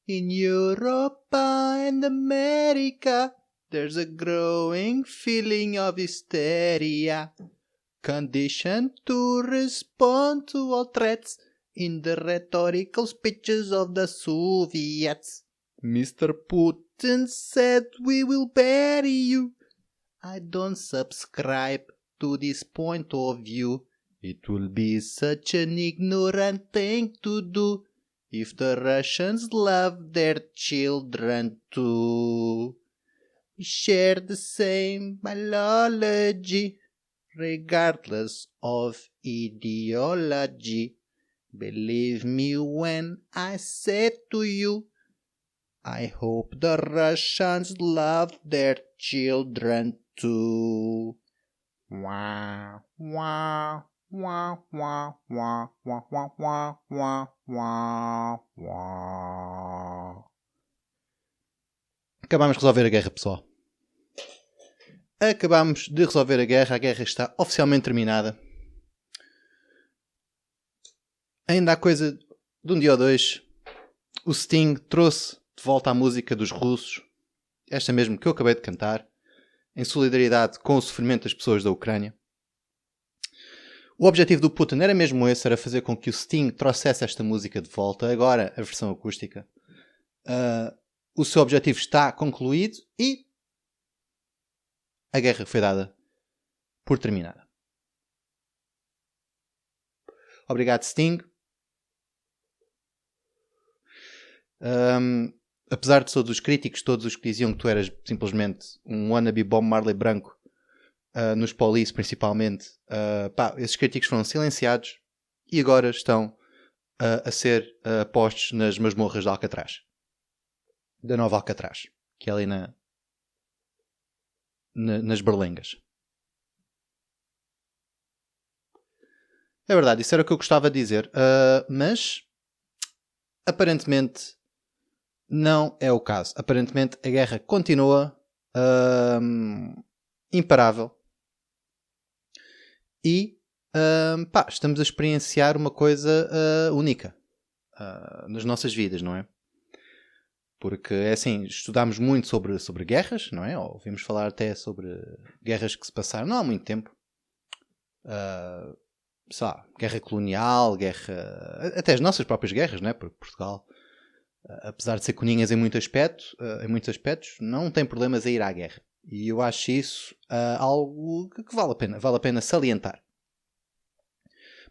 In Europe and America, there's a growing feeling of hysteria, conditioned to respond to all threats in the rhetorical speeches of the Soviets. Mr. Putin said we will bury you. I don't subscribe to this point of view. It will be such an ignorant thing to do if the Russians love their children too. We share the same biology, regardless of ideology. Believe me when I say to you, I hope the Russians love their children too. Wow, wow, wow, wow, wow, wow, wow, wow, wow, wow, wow. Acabámos de resolver a guerra, pessoal. Acabámos de resolver a guerra está oficialmente terminada. Ainda há coisa de um dia ou dois, o Sting trouxe de volta a música dos russos, esta mesmo que eu acabei de cantar, em solidariedade com o sofrimento das pessoas da Ucrânia. O objetivo do Putin era mesmo esse, era fazer com que o Sting trouxesse esta música de volta, agora a versão acústica. O seu objetivo está concluído e a guerra foi dada por terminada. Obrigado, Sting. Apesar de todos os críticos, todos os que diziam que tu eras simplesmente um wannabe Bob Marley branco, nos Police principalmente, esses críticos foram silenciados e agora estão a ser postos nas masmorras de Alcatraz. Da nova Alcatraz, que é ali nas Berlengas. É verdade, isso era o que eu gostava de dizer, mas aparentemente não é o caso. Aparentemente a guerra continua imparável e estamos a experienciar uma coisa única nas nossas vidas, não é? Porque é assim, estudámos muito sobre guerras, não é? Ou ouvimos falar até sobre guerras que se passaram não há muito tempo. Guerra colonial, até as nossas próprias guerras, não é? Porque Portugal, apesar de ser coninhas em muitos aspectos, não tem problemas a ir à guerra. E eu acho isso algo que vale a pena salientar.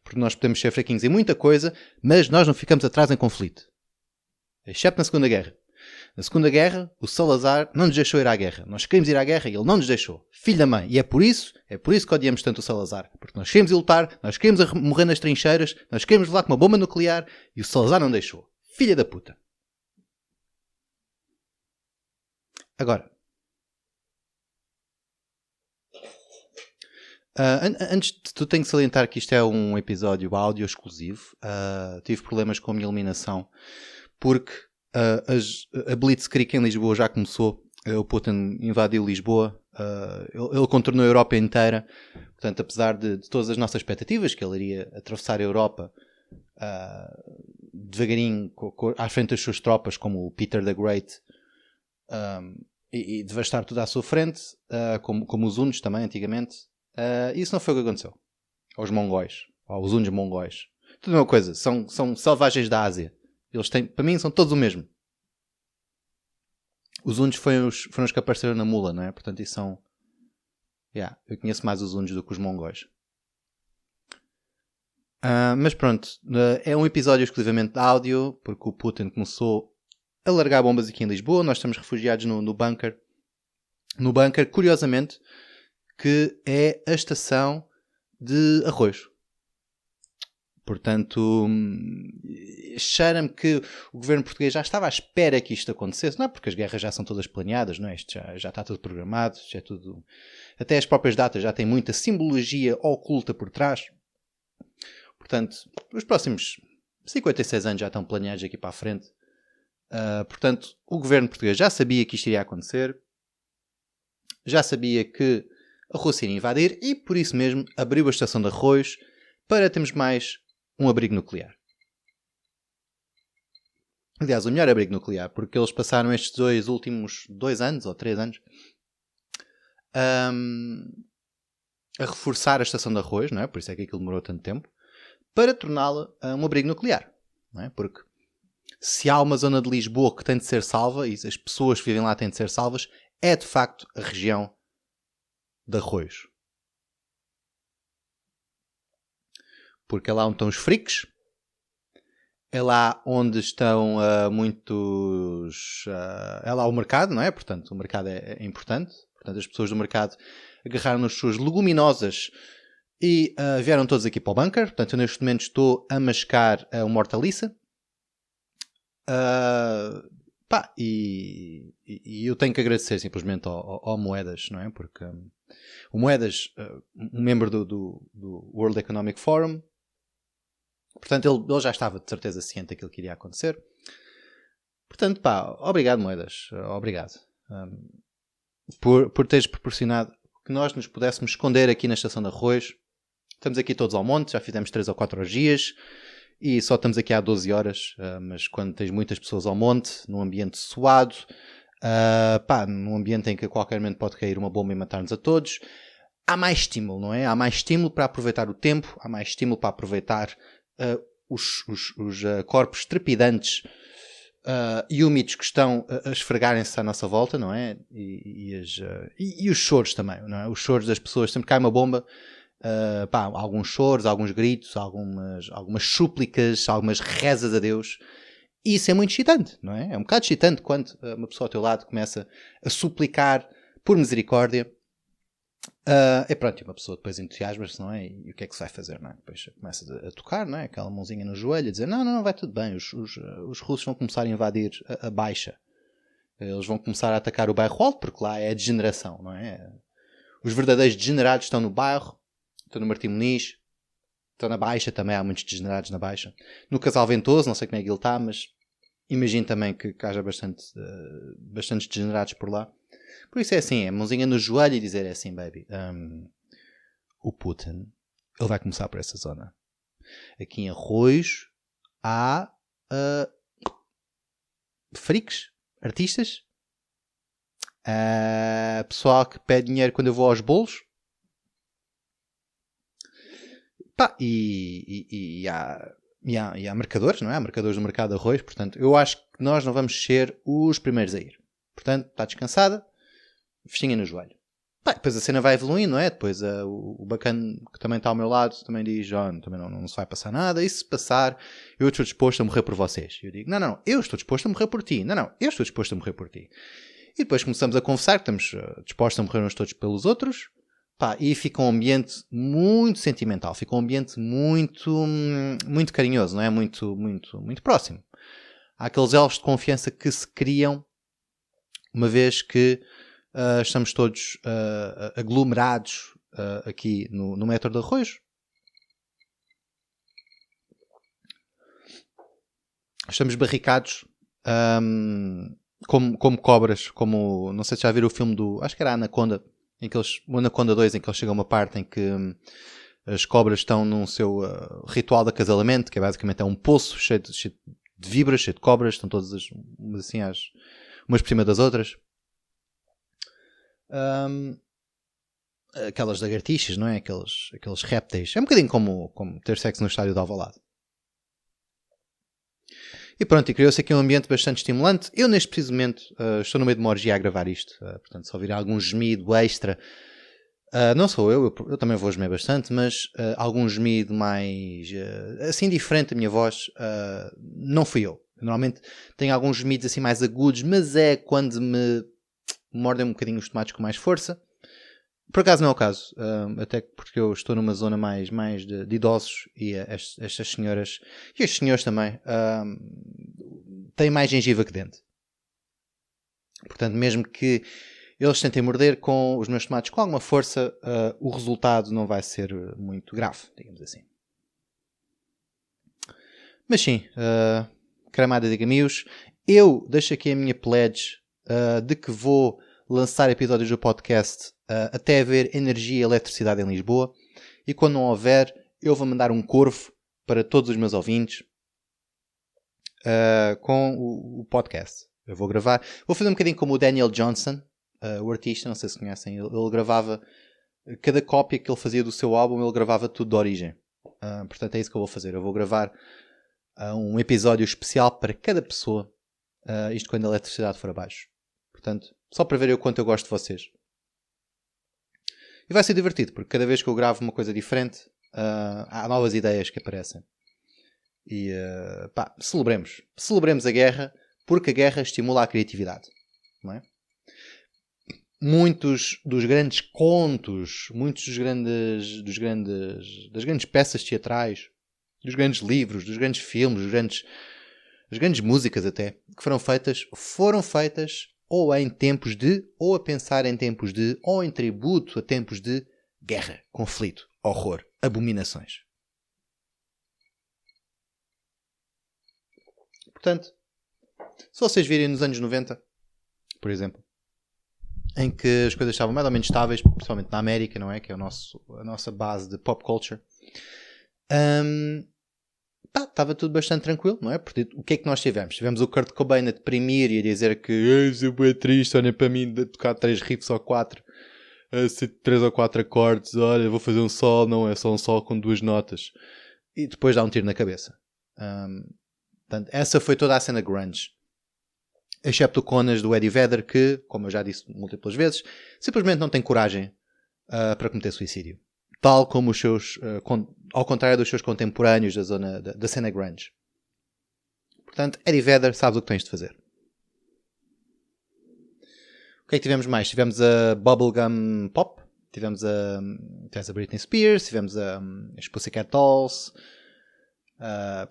Porque nós podemos ser fraquinhos em muita coisa, mas nós não ficamos atrás em conflito. Exceto na Segunda Guerra. Na Segunda Guerra, o Salazar não nos deixou ir à guerra. Nós queríamos ir à guerra e ele não nos deixou. Filho da mãe. E é por isso que odiamos tanto o Salazar. Porque nós queríamos ir lutar, nós queríamos morrer nas trincheiras, nós queríamos levar com uma bomba nuclear e o Salazar não deixou. Filha da puta. Agora, antes de tudo, tenho que salientar que isto é um episódio áudio exclusivo. Tive problemas com a minha iluminação porque a Blitzkrieg em Lisboa já começou. O Putin invadiu Lisboa. Ele contornou a Europa inteira. Portanto, apesar de todas as nossas expectativas que ele iria atravessar a Europa devagarinho à frente das suas tropas, como o Peter the Great, e devastar tudo à sua frente, como os hunos também antigamente, isso não foi o que aconteceu aos mongóis, aos hunos mongóis. Tudo a mesma coisa, são selvagens da Ásia. Eles têm, para mim, são todos o mesmo. Os hunos foram os que apareceram na mula, não é? Portanto, isso são... eu conheço mais os hunos do que os mongóis. Mas pronto, é um episódio exclusivamente de áudio, porque o Putin começou a largar bombas aqui em Lisboa. Nós estamos refugiados no bunker. No bunker, curiosamente, que é a estação de Arroios. Portanto, cheira-me que o governo português já estava à espera que isto acontecesse, não é? Porque as guerras já são todas planeadas, não é? Isto já está tudo programado, já é tudo... Até as próprias datas já têm muita simbologia oculta por trás. Portanto, os próximos 56 anos já estão planeados aqui para a frente. Portanto, o governo português já sabia que isto iria acontecer, já sabia que a Rússia iria invadir e, por isso mesmo, abriu a estação de Arroios para termos mais um abrigo nuclear. Aliás, o melhor abrigo nuclear, porque eles passaram estes últimos 2 anos ou 3 anos a reforçar a estação de Arroios, não é? Por isso é que aquilo demorou tanto tempo, para torná-la um abrigo nuclear, não é? Porque se há uma zona de Lisboa que tem de ser salva e as pessoas que vivem lá têm de ser salvas, é de facto a região de Arroios. Porque é lá onde estão os freaks, é lá onde estão muitos... é lá o mercado, não é? Portanto, o mercado é importante. Portanto, as pessoas do mercado agarraram nas suas leguminosas e vieram todos aqui para o bunker. Portanto, eu neste momento estou a mascar uma hortaliça. E eu tenho que agradecer simplesmente ao Moedas, não é? Porque o Moedas, um membro do World Economic Forum, portanto ele já estava de certeza ciente daquilo que iria acontecer. Portanto, obrigado Moedas, obrigado por teres proporcionado que nós nos pudéssemos esconder aqui na estação de Arroios. Estamos aqui todos ao monte, já fizemos 3 ou 4 orgias. E só estamos aqui há 12 horas, mas quando tens muitas pessoas ao monte, num ambiente suado, num ambiente em que a qualquer momento pode cair uma bomba e matar-nos a todos, há mais estímulo, não é? Há mais estímulo para aproveitar o tempo, há mais estímulo para aproveitar os corpos trepidantes e úmidos que estão a esfregarem-se à nossa volta, não é? E os choros também, não é? Os choros das pessoas, sempre que cai uma bomba, alguns choros, alguns gritos, algumas súplicas, algumas rezas a Deus. E isso é muito excitante, não é? É um bocado excitante quando uma pessoa ao teu lado começa a suplicar por misericórdia. E pronto, uma pessoa depois entusiasma-se, não é? E o que é que se vai fazer, não é? Depois começa a tocar, não é? Aquela mãozinha no joelho, a dizer, não, vai tudo bem, os russos vão começar a invadir a Baixa. Eles vão começar a atacar o bairro alto, porque lá é a degeneração, não é? Os verdadeiros degenerados estão no bairro, estão no Martim Muniz, estão na Baixa também, há muitos degenerados na Baixa. No Casal Ventoso, não sei como é que ele está, mas imagino também que haja bastantes degenerados por lá. Por isso é assim, é mãozinha no joelho e dizer é assim, baby, o Putin, ele vai começar por essa zona. Aqui em Arroios há freaks, artistas, pessoal que pede dinheiro quando eu vou aos bolos. E há marcadores, não é? Há marcadores do mercado de Arroios, portanto, eu acho que nós não vamos ser os primeiros a ir. Portanto, está descansada, festinha no joelho. Depois a cena vai evoluindo, não é? Depois o bacana que também está ao meu lado também diz, também não se vai passar nada, e se passar, eu estou disposto a morrer por vocês. E eu digo, não, eu estou disposto a morrer por ti. Não, eu estou disposto a morrer por ti. E depois começamos a conversar, que estamos dispostos a morrer uns todos pelos outros. E fica um ambiente muito sentimental, fica um ambiente muito, muito carinhoso, não é? Muito, muito, muito próximo. Há aqueles elos de confiança que se criam uma vez que estamos todos aglomerados aqui no metro de Arroios. Estamos barricados como cobras, como, não sei se já viram o filme acho que era Anaconda, o Anaconda 2, em que eles chegam a uma parte em que as cobras estão num seu ritual de acasalamento, que é basicamente um poço cheio de víboras, cheio de cobras, estão todas assim umas por cima das outras. Aquelas lagartixas, não é? Aqueles répteis. É um bocadinho como ter sexo no estádio de Alvalade. E pronto, e criou-se aqui um ambiente bastante estimulante. Eu, neste preciso momento, estou no meio de uma orgia a gravar isto. Portanto, se ouvir algum gemido extra, não sou eu também vou gemer bastante, mas algum gemido mais, assim, diferente da minha voz, não fui eu. Normalmente tenho alguns gemidos assim mais agudos, mas é quando me mordem um bocadinho os tomates com mais força. Por acaso não é o caso, até porque eu estou numa zona mais de idosos e estas senhoras e estes senhores também têm mais gengiva que dente. Portanto, mesmo que eles tentem morder com os meus tomates com alguma força, o resultado não vai ser muito grave, digamos assim. Mas sim, Cramada de Gamios. Eu deixo aqui a minha pledge de que vou lançar episódios do podcast até haver energia e eletricidade em Lisboa. E quando não houver, eu vou mandar um corvo para todos os meus ouvintes com o podcast. Eu vou gravar. Vou fazer um bocadinho como o Daniel Johnston, o artista, não sei se conhecem. Ele gravava cada cópia que ele fazia do seu álbum, ele gravava tudo de origem. Portanto, é isso que eu vou fazer. Eu vou gravar um episódio especial para cada pessoa. Isto quando a eletricidade for abaixo. Portanto, só para ver o quanto eu gosto de vocês. E vai ser divertido, porque cada vez que eu gravo uma coisa diferente, há novas ideias que aparecem. E celebremos. Celebremos a guerra, porque a guerra estimula a criatividade. Não é? Muitos dos grandes contos, muitos das grandes peças teatrais, dos grandes livros, dos grandes filmes, das grandes músicas até, que foram feitas ou em tempos de, ou a pensar em tempos de, ou em tributo a tempos de guerra, conflito, horror, abominações. Portanto, se vocês virem nos anos 90, por exemplo, em que as coisas estavam mais ou menos estáveis, principalmente na América, não é? Que é a nossa base de pop culture. Estava tudo bastante tranquilo, não é? Porque o que é que nós tivemos? Tivemos o Kurt Cobain a deprimir e a dizer que eu sou triste, olha para mim de tocar 3 riffs ou 4, 3 ou 4 acordes, olha, vou fazer um sol, não é só um sol com 2 notas. E depois dá um tiro na cabeça. Portanto, essa foi toda a cena grunge. Excepto o Conas do Eddie Vedder, que, como eu já disse múltiplas vezes, simplesmente não tem coragem para cometer suicídio. Tal como os seus, ao contrário dos seus contemporâneos da zona da cena grunge. Portanto, Eddie Vedder, sabes o que tens de fazer. O que é que tivemos mais? Tivemos a Bubblegum Pop, tivemos a Britney Spears, tivemos as Pussycat Dolls.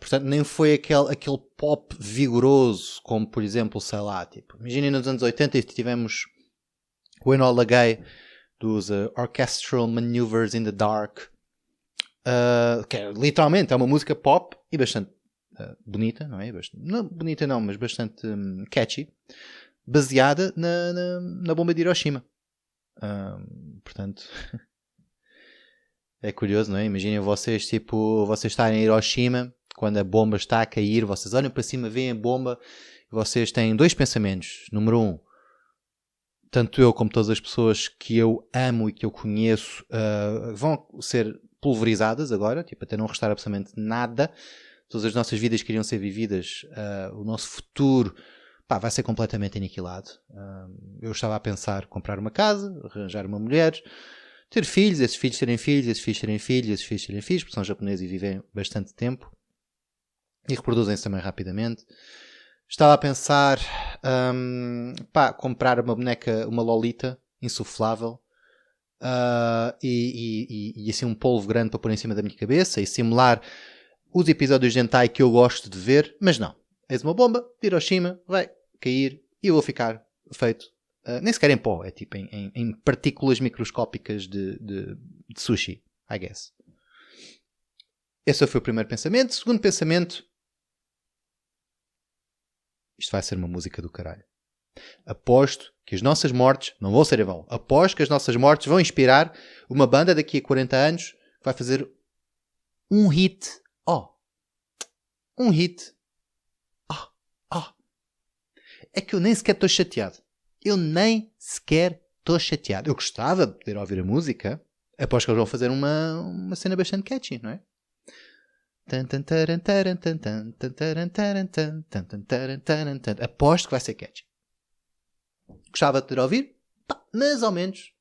Portanto, nem foi aquele pop vigoroso, como por exemplo, sei lá, tipo, imaginem nos anos 80 tivemos o Enola Gay dos Orchestral Maneuvers in the Dark, que é, literalmente é uma música pop e bastante bonita, não é? Não bonita não, mas bastante catchy, baseada na bomba de Hiroshima. Portanto, é curioso, não é? Imaginem vocês estarem em Hiroshima, quando a bomba está a cair, vocês olham para cima, veem a bomba, e vocês têm 2 pensamentos. Número 1, tanto eu como todas as pessoas que eu amo e que eu conheço vão ser pulverizadas agora, tipo, até não restar absolutamente nada. Todas as nossas vidas que iriam ser vividas, o nosso futuro, vai ser completamente aniquilado. Eu estava a pensar comprar uma casa, arranjar uma mulher, ter filhos, esses filhos terem filhos, esses filhos terem filhos, esses filhos terem filhos, porque são japoneses e vivem bastante tempo e reproduzem-se também rapidamente. Estava a pensar comprar uma boneca, uma Lolita insuflável, e assim um polvo grande para pôr em cima da minha cabeça e simular os episódios de hentai que eu gosto de ver, mas não. Eis uma bomba de Hiroshima, vai cair e eu vou ficar feito. Nem sequer em pó, é tipo em partículas microscópicas de sushi, I guess. Esse foi o primeiro pensamento. Segundo pensamento, isto vai ser uma música do caralho. Aposto que as nossas mortes não vão ser em vão. Aposto que as nossas mortes vão inspirar uma banda daqui a 40 anos que vai fazer um hit. Um hit. É que eu nem sequer estou chateado. Eu gostava de poder ouvir a música. Aposto que eles vão fazer uma cena bastante catchy, não é? Aposto que vai ser catchy. Gostava de poder ouvir, mas ao menos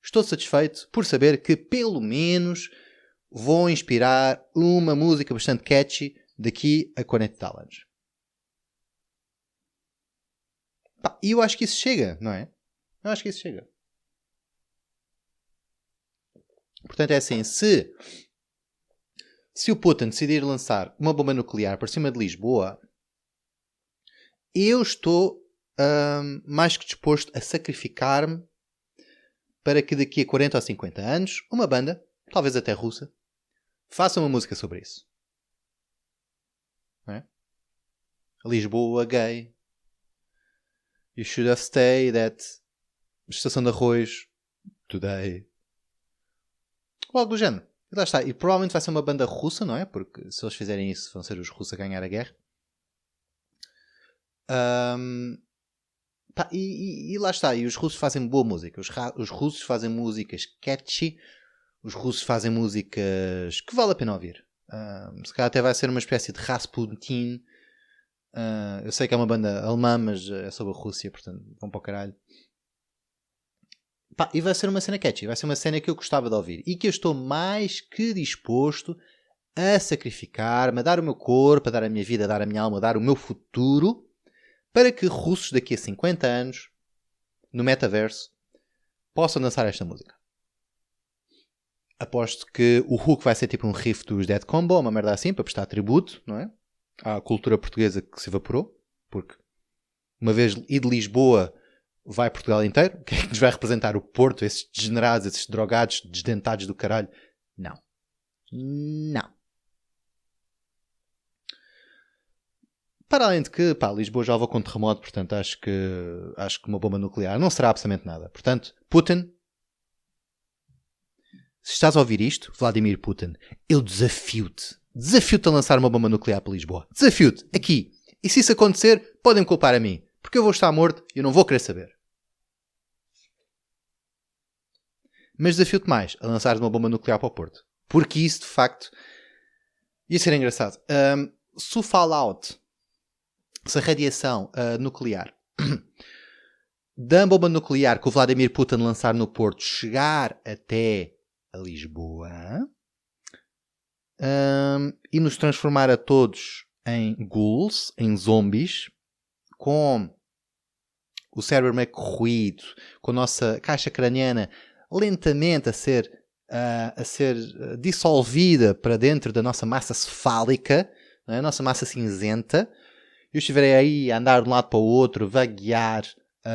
estou satisfeito por saber que pelo menos vou inspirar uma música bastante catchy daqui a 40 e tal anos. E eu acho que isso chega, não é? Eu acho que isso chega. Portanto, é assim, se o Putin decidir lançar uma bomba nuclear por cima de Lisboa, eu estou mais que disposto a sacrificar-me para que daqui a 40 ou 50 anos, uma banda, talvez até russa, faça uma música sobre isso. não é? Lisboa gay. You should have stayed at Estação de Arroz today. Ou algo do género. E lá está. E provavelmente vai ser uma banda russa, não é? Porque se eles fizerem isso, vão ser os russos a ganhar a guerra. Pá, e lá está. E os russos fazem boa música. Os russos fazem músicas catchy. Os russos fazem músicas que vale a pena ouvir. Se calhar até vai ser uma espécie de Rasputin. Eu sei que é uma banda alemã, mas é sobre a Rússia, portanto vão para o caralho. Pá, e vai ser uma cena catchy. Vai ser uma cena que eu gostava de ouvir. E que eu estou mais que disposto a sacrificar-me, a dar o meu corpo, a dar a minha vida, a dar a minha alma, a dar o meu futuro, para que russos daqui a 50 anos, no metaverso, possam dançar esta música. Aposto que o hook vai ser tipo um riff dos Dead Combo, uma merda assim, para prestar tributo, não é? À cultura portuguesa que se evaporou, porque uma vez e de Lisboa vai Portugal inteiro. O que é que nos vai representar? O Porto, esses degenerados, esses drogados, desdentados do caralho? Não. Não. Para além de que, pá, Lisboa já levou com terremoto, portanto acho que uma bomba nuclear não será absolutamente nada. Portanto, Putin, se estás a ouvir isto, Vladimir Putin, eu desafio-te a lançar uma bomba nuclear para Lisboa. Desafio-te, aqui. E se isso acontecer, podem culpar a mim. Porque eu vou estar morto e eu não vou querer saber. Mas desafio-te mais a lançares uma bomba nuclear para o Porto. Porque isso, de facto, ia ser engraçado. Se o Fallout, se a radiação nuclear da bomba nuclear que o Vladimir Putin lançar no Porto chegar até a Lisboa e nos transformar a todos em ghouls, em zombies, com o cérebro meio corroído, com a nossa caixa craniana lentamente a ser dissolvida para dentro da nossa massa cefálica, não é? A nossa massa cinzenta. Eu estiverei aí a andar de um lado para o outro, vaguear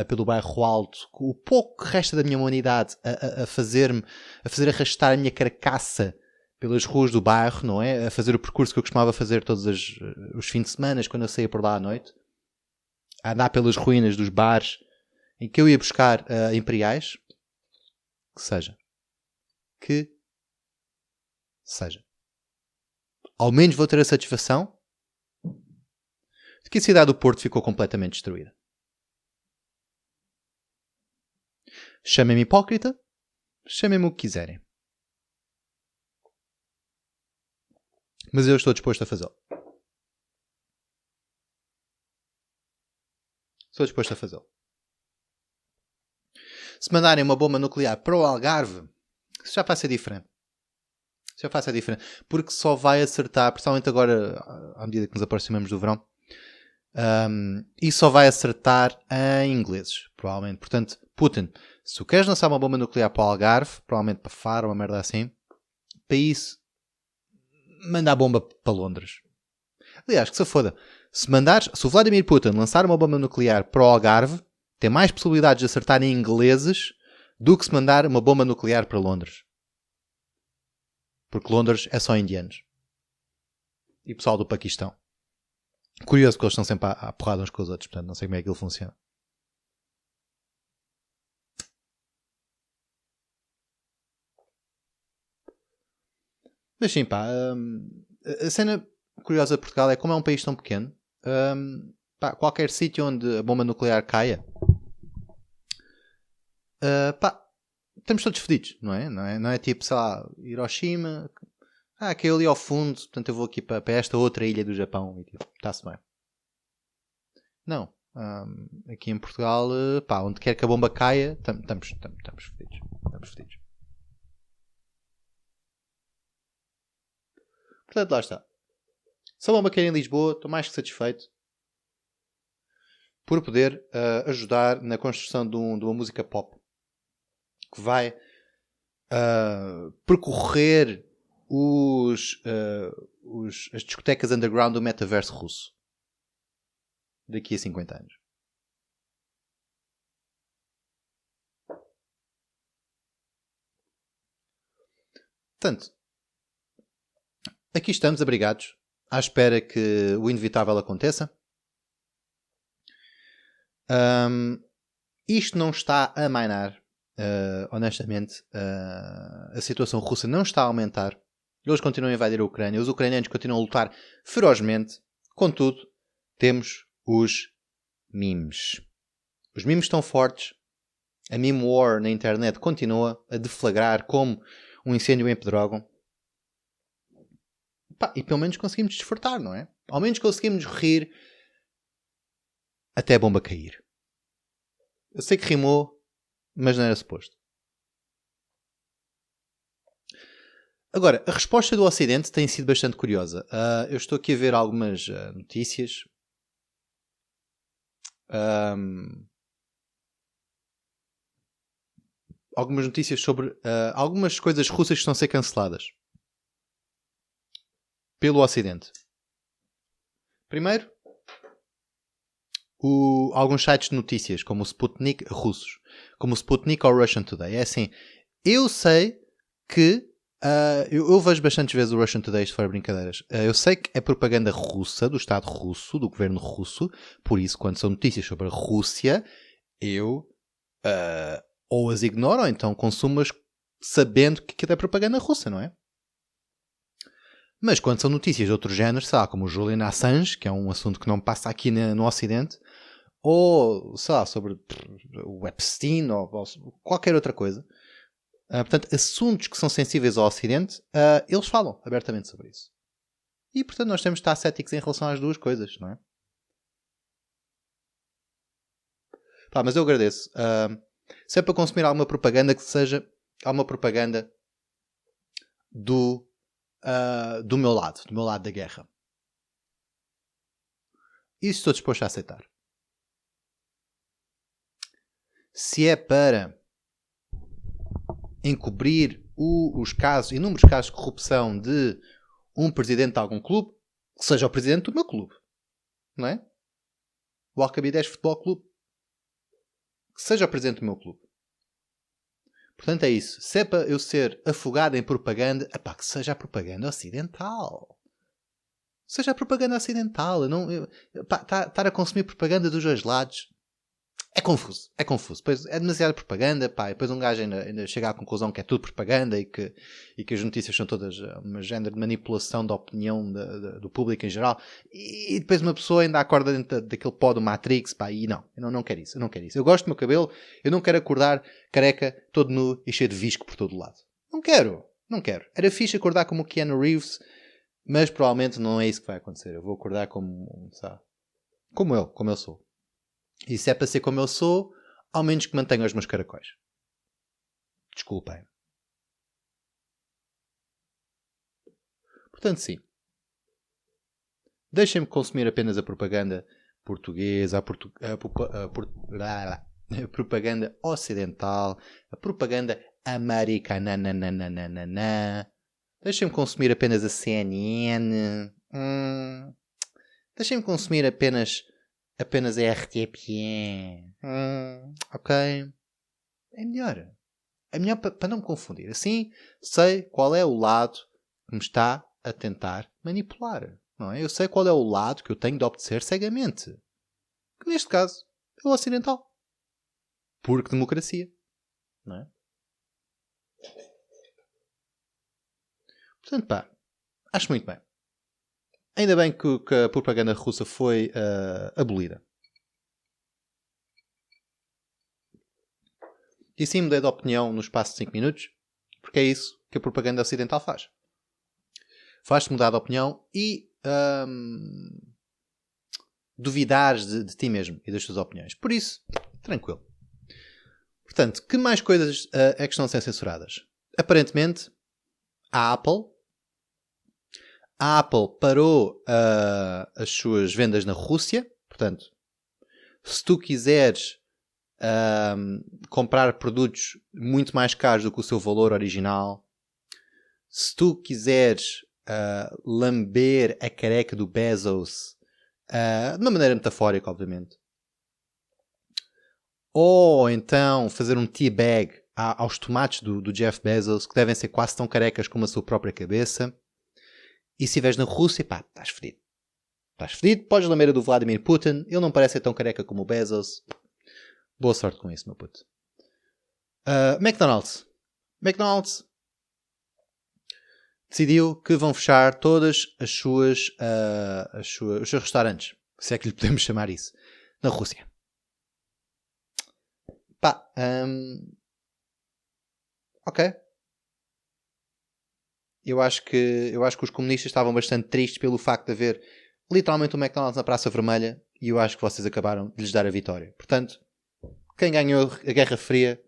pelo bairro alto, com o pouco que resta da minha humanidade a fazer arrastar a minha carcaça pelas ruas do bairro, não é? A fazer o percurso que eu costumava fazer todos os fins de semana, quando eu saía por lá à noite. A andar pelas ruínas dos bares em que eu ia buscar imperiais. Que seja. Ao menos vou ter a satisfação de que a cidade do Porto ficou completamente destruída. Chamem-me hipócrita, chamem-me o que quiserem. Mas eu estou disposto a fazê-lo. Estou disposto a fazê-lo. Se mandarem uma bomba nuclear para o Algarve, isso já vai ser diferente. Porque só vai acertar, principalmente agora, à medida que nos aproximamos do verão, e só vai acertar em ingleses, provavelmente. Portanto, Putin, se tu queres lançar uma bomba nuclear para o Algarve, provavelmente para Faro, uma merda assim, para isso, manda a bomba para Londres. Aliás, que se foda. Se o Vladimir Putin lançar uma bomba nuclear para o Algarve, tem mais possibilidades de acertar em ingleses do que se mandar uma bomba nuclear para Londres. Porque Londres é só indianos. E pessoal do Paquistão. Curioso que eles estão sempre à porrada uns com os outros, portanto não sei como é que aquilo funciona. Mas sim, pá, a cena curiosa de Portugal é como é um país tão pequeno, pá, qualquer sítio onde a bomba nuclear caia, pá, estamos todos fedidos, não é? Não é tipo, sei lá, Hiroshima, caiu ali ao fundo, portanto eu vou aqui para esta outra ilha do Japão e tipo, está-se bem. Não. Aqui em Portugal, pá, onde quer que a bomba caia, estamos fedidos. Estamos fedidos. Portanto, lá está. Se a bomba cair em Lisboa, estou mais que satisfeito por poder ajudar na construção de uma música pop que vai percorrer as discotecas underground do metaverso russo daqui a 50 anos. Portanto, aqui estamos abrigados à espera que o inevitável aconteça. Isto não está a amainar, honestamente. A situação russa não está a aumentar. Eles continuam a invadir a Ucrânia. Os ucranianos continuam a lutar ferozmente. Contudo, temos os memes. Os memes estão fortes. A meme war na internet continua a deflagrar como um incêndio em Pedrógão. E pelo menos conseguimos desfrutar, não é? Ao menos conseguimos rir até a bomba cair. Eu sei que rimou, mas não era suposto. Agora, a resposta do Ocidente tem sido bastante curiosa. Eu estou aqui a ver algumas notícias. Algumas notícias sobre algumas coisas russas que estão a ser canceladas pelo Ocidente. Primeiro, alguns sites de notícias, como o Sputnik, russos, como o Sputnik ou Russian Today. É assim, eu sei que eu vejo bastantes vezes o Russian Today, se for brincadeiras. Eu sei que é propaganda russa, do Estado russo, do governo russo. Por isso, quando são notícias sobre a Rússia, eu ou as ignoro, ou então consumo-as sabendo que aquilo é propaganda russa, não é? Mas quando são notícias de outro género, sei lá, como o Julian Assange, que é um assunto que não passa aqui no Ocidente, ou, sei lá, sobre o Epstein, ou qualquer outra coisa. Portanto, assuntos que são sensíveis ao Ocidente, eles falam abertamente sobre isso. E, portanto, nós temos de estar céticos em relação às duas coisas, não é? Mas eu agradeço. Se é para consumir alguma propaganda, que seja alguma propaganda do meu lado da guerra. Isso estou disposto a aceitar. Se é para encobrir os casos, inúmeros casos de corrupção de um presidente de algum clube, que seja o presidente do meu clube, não é? O Alcabidez Futebol Clube, que seja o presidente do meu clube. Portanto é isso. Se é para eu ser afogado em propaganda, que seja a propaganda ocidental. Seja a propaganda ocidental. Estar a consumir propaganda dos dois lados é confuso. É confuso. Pois é demasiada propaganda, depois um gajo ainda chega à conclusão que é tudo propaganda e que as notícias são todas uma género de manipulação da opinião do público em geral. E depois uma pessoa ainda acorda dentro daquele pó do Matrix, e não. Eu não quero isso. Eu não quero isso. Eu gosto do meu cabelo. Eu não quero acordar careca, todo nu e cheio de visco por todo o lado. Não quero. Não quero. Era fixe acordar como o Keanu Reeves, mas provavelmente não é isso que vai acontecer. Eu vou acordar como, sabe? Como eu sou. E se é para ser como eu sou, ao menos que mantenha os meus caracóis. Desculpem. Portanto, sim. Deixem-me consumir apenas a propaganda portuguesa, a propaganda ocidental, a propaganda americana. Deixem-me consumir apenas a CNN. Deixem-me consumir apenas a RTP. Ok. É melhor. É melhor para não me confundir. Assim, sei qual é o lado que me está a tentar manipular. Não é? Eu sei qual é o lado que eu tenho de obedecer cegamente. Que neste caso é o ocidental. Porque democracia. Não é? Portanto, acho muito bem. Ainda bem que a propaganda russa foi abolida. E sim, mudei de opinião no espaço de 5 minutos, porque é isso que a propaganda ocidental faz. Faz-te mudar de opinião e duvidares de ti mesmo e das tuas opiniões. Por isso, tranquilo. Portanto, que mais coisas é que estão a ser censuradas? Aparentemente, a Apple parou as suas vendas na Rússia. Portanto, se tu quiseres comprar produtos muito mais caros do que o seu valor original, se tu quiseres lamber a careca do Bezos, de uma maneira metafórica, obviamente, ou então fazer um teabag aos tomates do Jeff Bezos, que devem ser quase tão carecas como a sua própria cabeça, E se estiveres na Rússia, pá, estás fedido. Estás fedido, podes lamber a do Vladimir Putin. Ele não parece ser tão careca como o Bezos. Boa sorte com isso, meu puto. McDonald's decidiu que vão fechar todas os seus restaurantes, se é que lhe podemos chamar isso, na Rússia. Pá, ok. Eu acho que os comunistas estavam bastante tristes pelo facto de haver literalmente um McDonald's na Praça Vermelha, e eu acho que vocês acabaram de lhes dar a vitória. Portanto, quem ganhou a Guerra Fria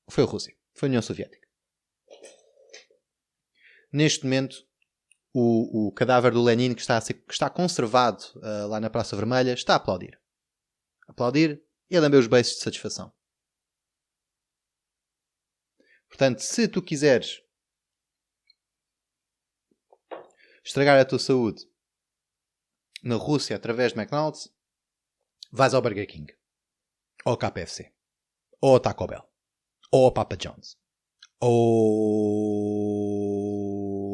foi a Rússia, foi a União Soviética. Neste momento, o cadáver do Lenin que está conservado lá na Praça Vermelha está a aplaudir. E a lamber os beiços de satisfação. Portanto, se tu quiseres estragar a tua saúde na Rússia através de McDonald's, vais ao Burger King, ou ao KFC, ou ao Taco Bell, ou ao Papa John's, ou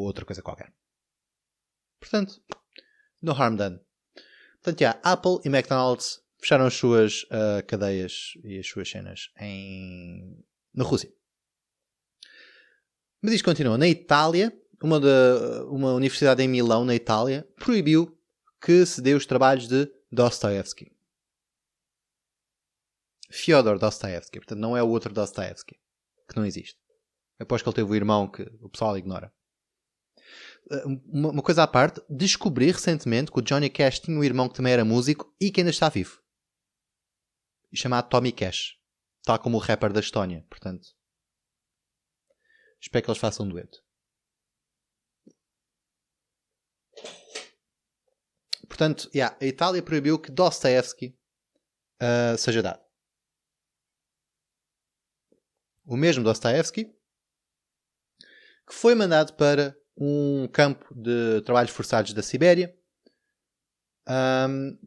outra coisa qualquer. Portanto, no harm done. Portanto, Apple e McDonald's fecharam as suas cadeias e as suas cenas na Rússia. Mas isto continua. Na Itália, uma universidade em Milão, na Itália, proibiu que se dê os trabalhos de Dostoevsky. Fyodor Dostoevsky. Portanto, não é o outro Dostoevsky, que não existe. Após que ele teve o irmão que o pessoal ignora. Uma coisa à parte, descobri recentemente que o Johnny Cash tinha um irmão que também era músico e que ainda está vivo. Chamado Tommy Cash. Tal como o rapper da Estónia. Portanto, espero que eles façam um dueto. Portanto, a Itália proibiu que Dostoevsky seja dado. O mesmo Dostoevsky que foi mandado para um campo de trabalhos forçados da Sibéria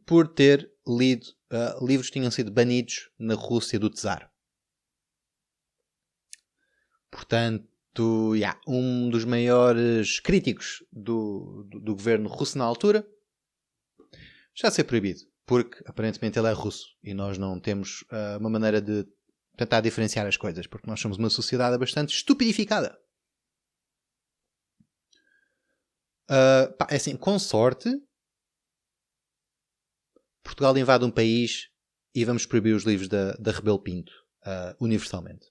por ter lido livros que tinham sido banidos na Rússia do Czar. Portanto, um dos maiores críticos do governo russo na altura já ser proibido, porque aparentemente ele é russo e nós não temos uma maneira de tentar diferenciar as coisas, porque nós somos uma sociedade bastante estupidificada. É assim, com sorte, Portugal invade um país e vamos proibir os livros da Rebelo Pinto universalmente.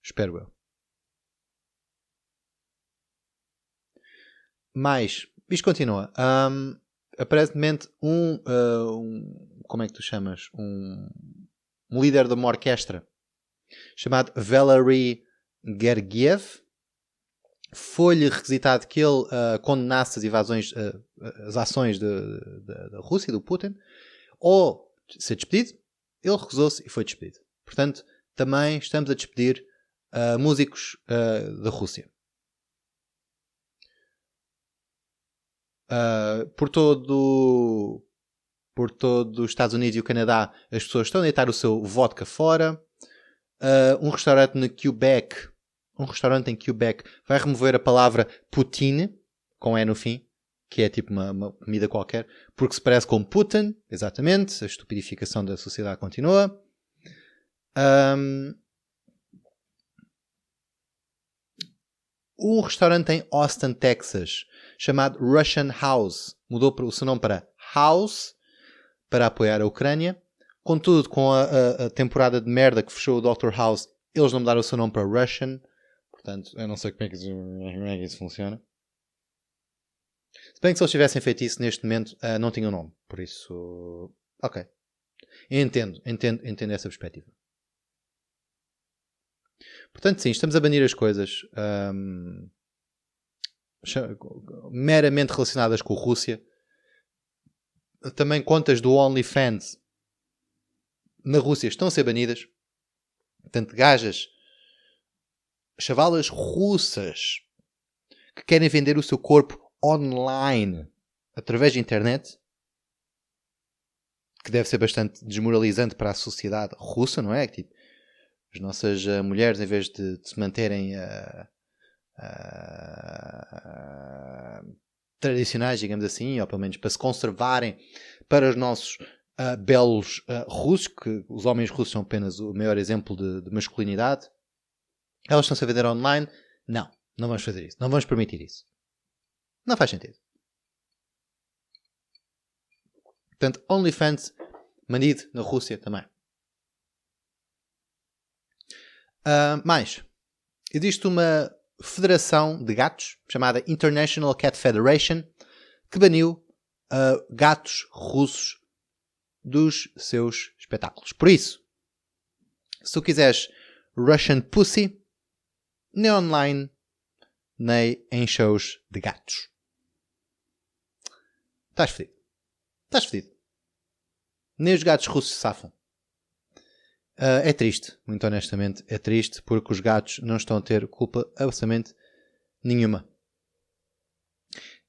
Espero eu. Mas, isto continua. Aparentemente, como é que tu chamas? Um líder de uma orquestra chamado Valery Gergiev foi-lhe requisitado que ele condenasse as invasões, as ações da Rússia, do Putin, ou ser despedido. Ele recusou-se e foi despedido. Portanto, também estamos a despedir músicos da Rússia. Por todo os Estados Unidos e o Canadá, as pessoas estão a deitar o seu vodka fora. Um restaurante em Quebec vai remover a palavra Putin, com E no fim, que é tipo uma comida qualquer, porque se parece com Putin, exatamente, a estupidificação da sociedade continua. Um restaurante em Austin, Texas, chamado Russian House, mudou o seu nome para House, para apoiar a Ucrânia. Contudo, com a temporada de merda que fechou o Dr. House, eles não mudaram o seu nome para Russian. Portanto, eu não sei como é que isso funciona. Se bem que se eles tivessem feito isso neste momento, não tinham nome. Por isso, ok. Entendo essa perspectiva. Portanto, sim, estamos a banir as coisas meramente relacionadas com a Rússia. Também contas do OnlyFans na Rússia estão a ser banidas. Portanto, chavalas russas que querem vender o seu corpo online através da internet, que deve ser bastante desmoralizante para a sociedade russa, não é? Tipo, As nossas mulheres, em vez de se manterem tradicionais, digamos assim, ou pelo menos para se conservarem para os nossos belos russos, que os homens russos são apenas o maior exemplo de masculinidade, elas estão-se a vender online. Não, não vamos fazer isso. Não vamos permitir isso. Não faz sentido. Portanto, OnlyFans manido na Rússia também. Mais, existe uma federação de gatos chamada International Cat Federation que baniu gatos russos dos seus espetáculos. Por isso, se tu quiseres Russian Pussy, nem online, nem em shows de gatos. Estás fedido. Estás fedido. Nem os gatos russos se safam. É triste, muito honestamente. É triste porque os gatos não estão a ter culpa absolutamente nenhuma.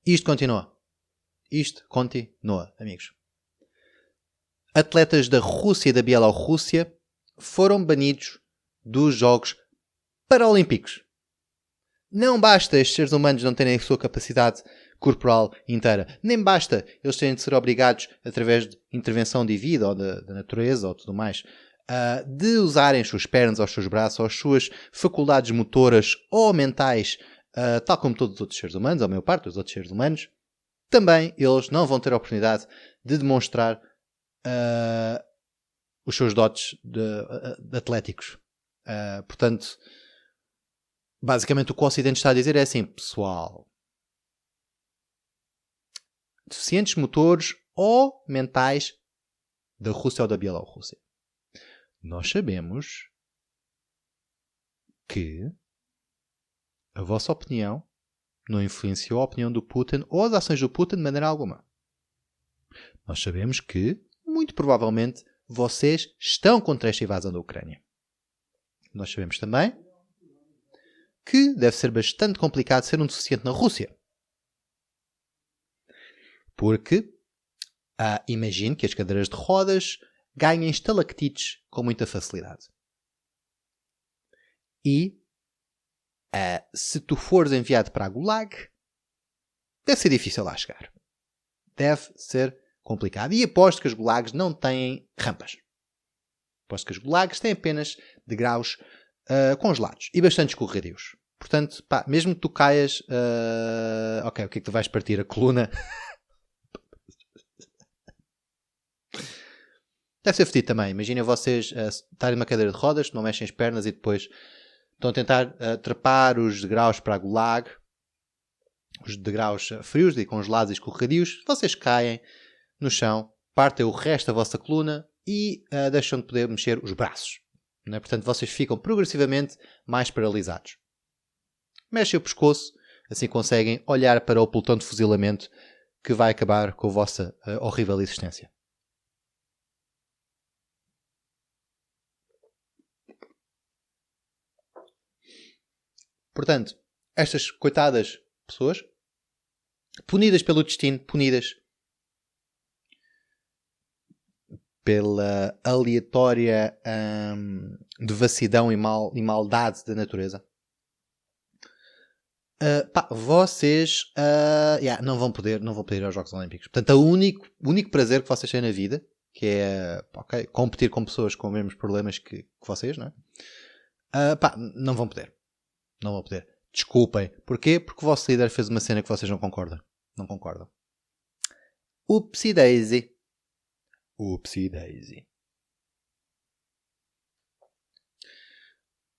Isto continua. Isto continua, amigos. Atletas da Rússia e da Bielorrússia foram banidos dos Jogos Paralímpicos. Não basta estes seres humanos não terem a sua capacidade corporal inteira. Nem basta eles terem de ser obrigados, através de intervenção divina ou da natureza ou tudo mais, de usarem as suas pernas, ou os seus braços, ou as suas faculdades motoras ou mentais, tal como todos os outros seres humanos, ou a maior parte dos outros seres humanos. Também eles não vão ter a oportunidade de demonstrar os seus dotes de atléticos. Portanto, basicamente o que o Ocidente está a dizer é assim, pessoal, deficientes motores ou mentais da Rússia ou da Bielorrússia. Nós sabemos que a vossa opinião não influenciou a opinião do Putin ou as ações do Putin de maneira alguma. Nós sabemos que, muito provavelmente, vocês estão contra esta invasão da Ucrânia. Nós sabemos também que deve ser bastante complicado ser um deficiente na Rússia. Porque imagino que as cadeiras de rodas ganhem estalactites com muita facilidade. E se tu fores enviado para a Gulag, deve ser difícil lá chegar. Deve ser complicado. E aposto que as Gulags não têm rampas. Aposto que as Gulags têm apenas degraus congelados e bastante escorregadios. Portanto, mesmo que tu caias... ok, o que é que tu vais partir? A coluna? Deve ser fedido também. Imaginem vocês estarem numa cadeira de rodas, não mexem as pernas e depois estão a tentar trepar os degraus para a Gulag. Os degraus frios e congelados e escorregadios. Vocês caem no chão, partem o resto da vossa coluna e deixam de poder mexer os braços. Não é? Portanto, vocês ficam progressivamente mais paralisados. Mexem o pescoço, assim conseguem olhar para o pelotão de fuzilamento que vai acabar com a vossa horrível existência. Portanto, estas coitadas pessoas, punidas pelo destino, punidas pela aleatória devassidão e maldade da natureza, vocês não vão poder ir aos Jogos Olímpicos. Portanto, o único prazer que vocês têm na vida, que é competir com pessoas com os mesmos problemas que vocês, não é? Não vão poder. Não vão poder. Desculpem. Porquê? Porque o vosso líder fez uma cena que vocês não concordam. Não concordam. Upsi daisy. Upsi daisy.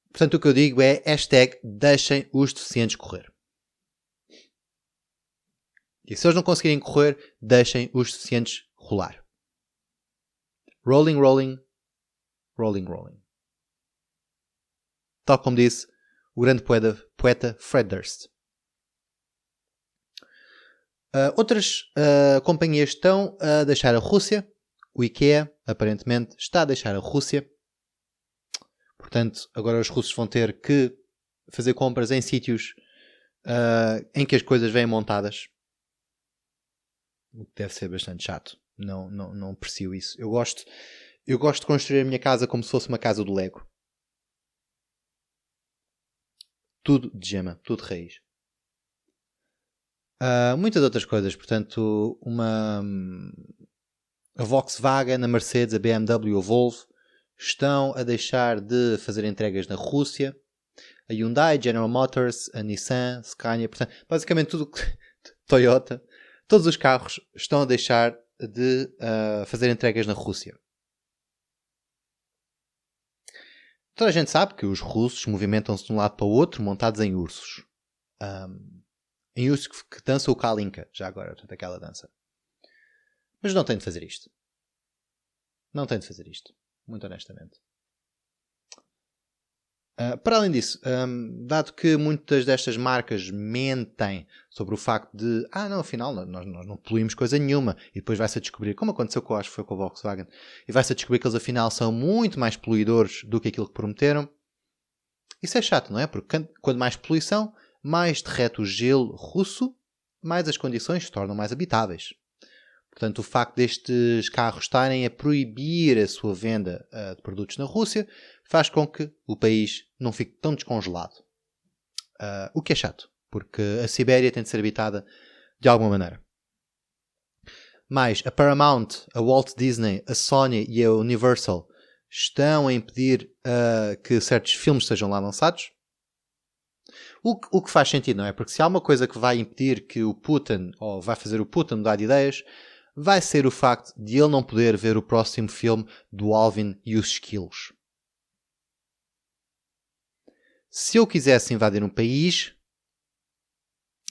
Portanto, o que eu digo é #deixem os deficientes correr. E se eles não conseguirem correr, deixem os deficientes rolar. Rolling, rolling. Rolling, rolling. Tal como disse o grande poeta Fred Durst. Outras companhias estão a deixar a Rússia. O IKEA, aparentemente, está a deixar a Rússia. Portanto, agora os russos vão ter que fazer compras em sítios em que as coisas vêm montadas. O que deve ser bastante chato. Não aprecio isso. Eu gosto de construir a minha casa como se fosse uma casa do Lego. tudo de gema, tudo de raiz. Muitas outras coisas, portanto, a Volkswagen, a Mercedes, a BMW, a Volvo estão a deixar de fazer entregas na Rússia. A Hyundai, General Motors, a Nissan, Scania, portanto, basicamente tudo Toyota, todos os carros estão a deixar de fazer entregas na Rússia. Toda a gente sabe que os russos movimentam-se de um lado para o outro montados em ursos. Em ursos que dançam o Kalinka, já agora, portanto, aquela dança. Mas não tem de fazer isto. Não tem de fazer isto, muito honestamente. Para além disso, dado que muitas destas marcas mentem sobre o facto de não, afinal, nós não poluímos coisa nenhuma, e depois vai-se a descobrir, como aconteceu com, acho que foi com a Volkswagen, e vai-se a descobrir que eles afinal são muito mais poluidores do que aquilo que prometeram. Isso é chato, não é? Porque quando mais poluição, mais derrete o gelo russo, mais as condições se tornam mais habitáveis. Portanto, o facto destes carros estarem a proibir a sua venda de produtos na Rússia faz com que o país não fique tão descongelado. O que é chato, porque a Sibéria tem de ser habitada de alguma maneira. Mas a Paramount, a Walt Disney, a Sony e a Universal estão a impedir que certos filmes sejam lá lançados. O que faz sentido, não é? Porque se há uma coisa que vai impedir que o Putin, ou vai fazer o Putin mudar de ideias, vai ser o facto de ele não poder ver o próximo filme do Alvin e os Esquilos. Se eu quisesse invadir um país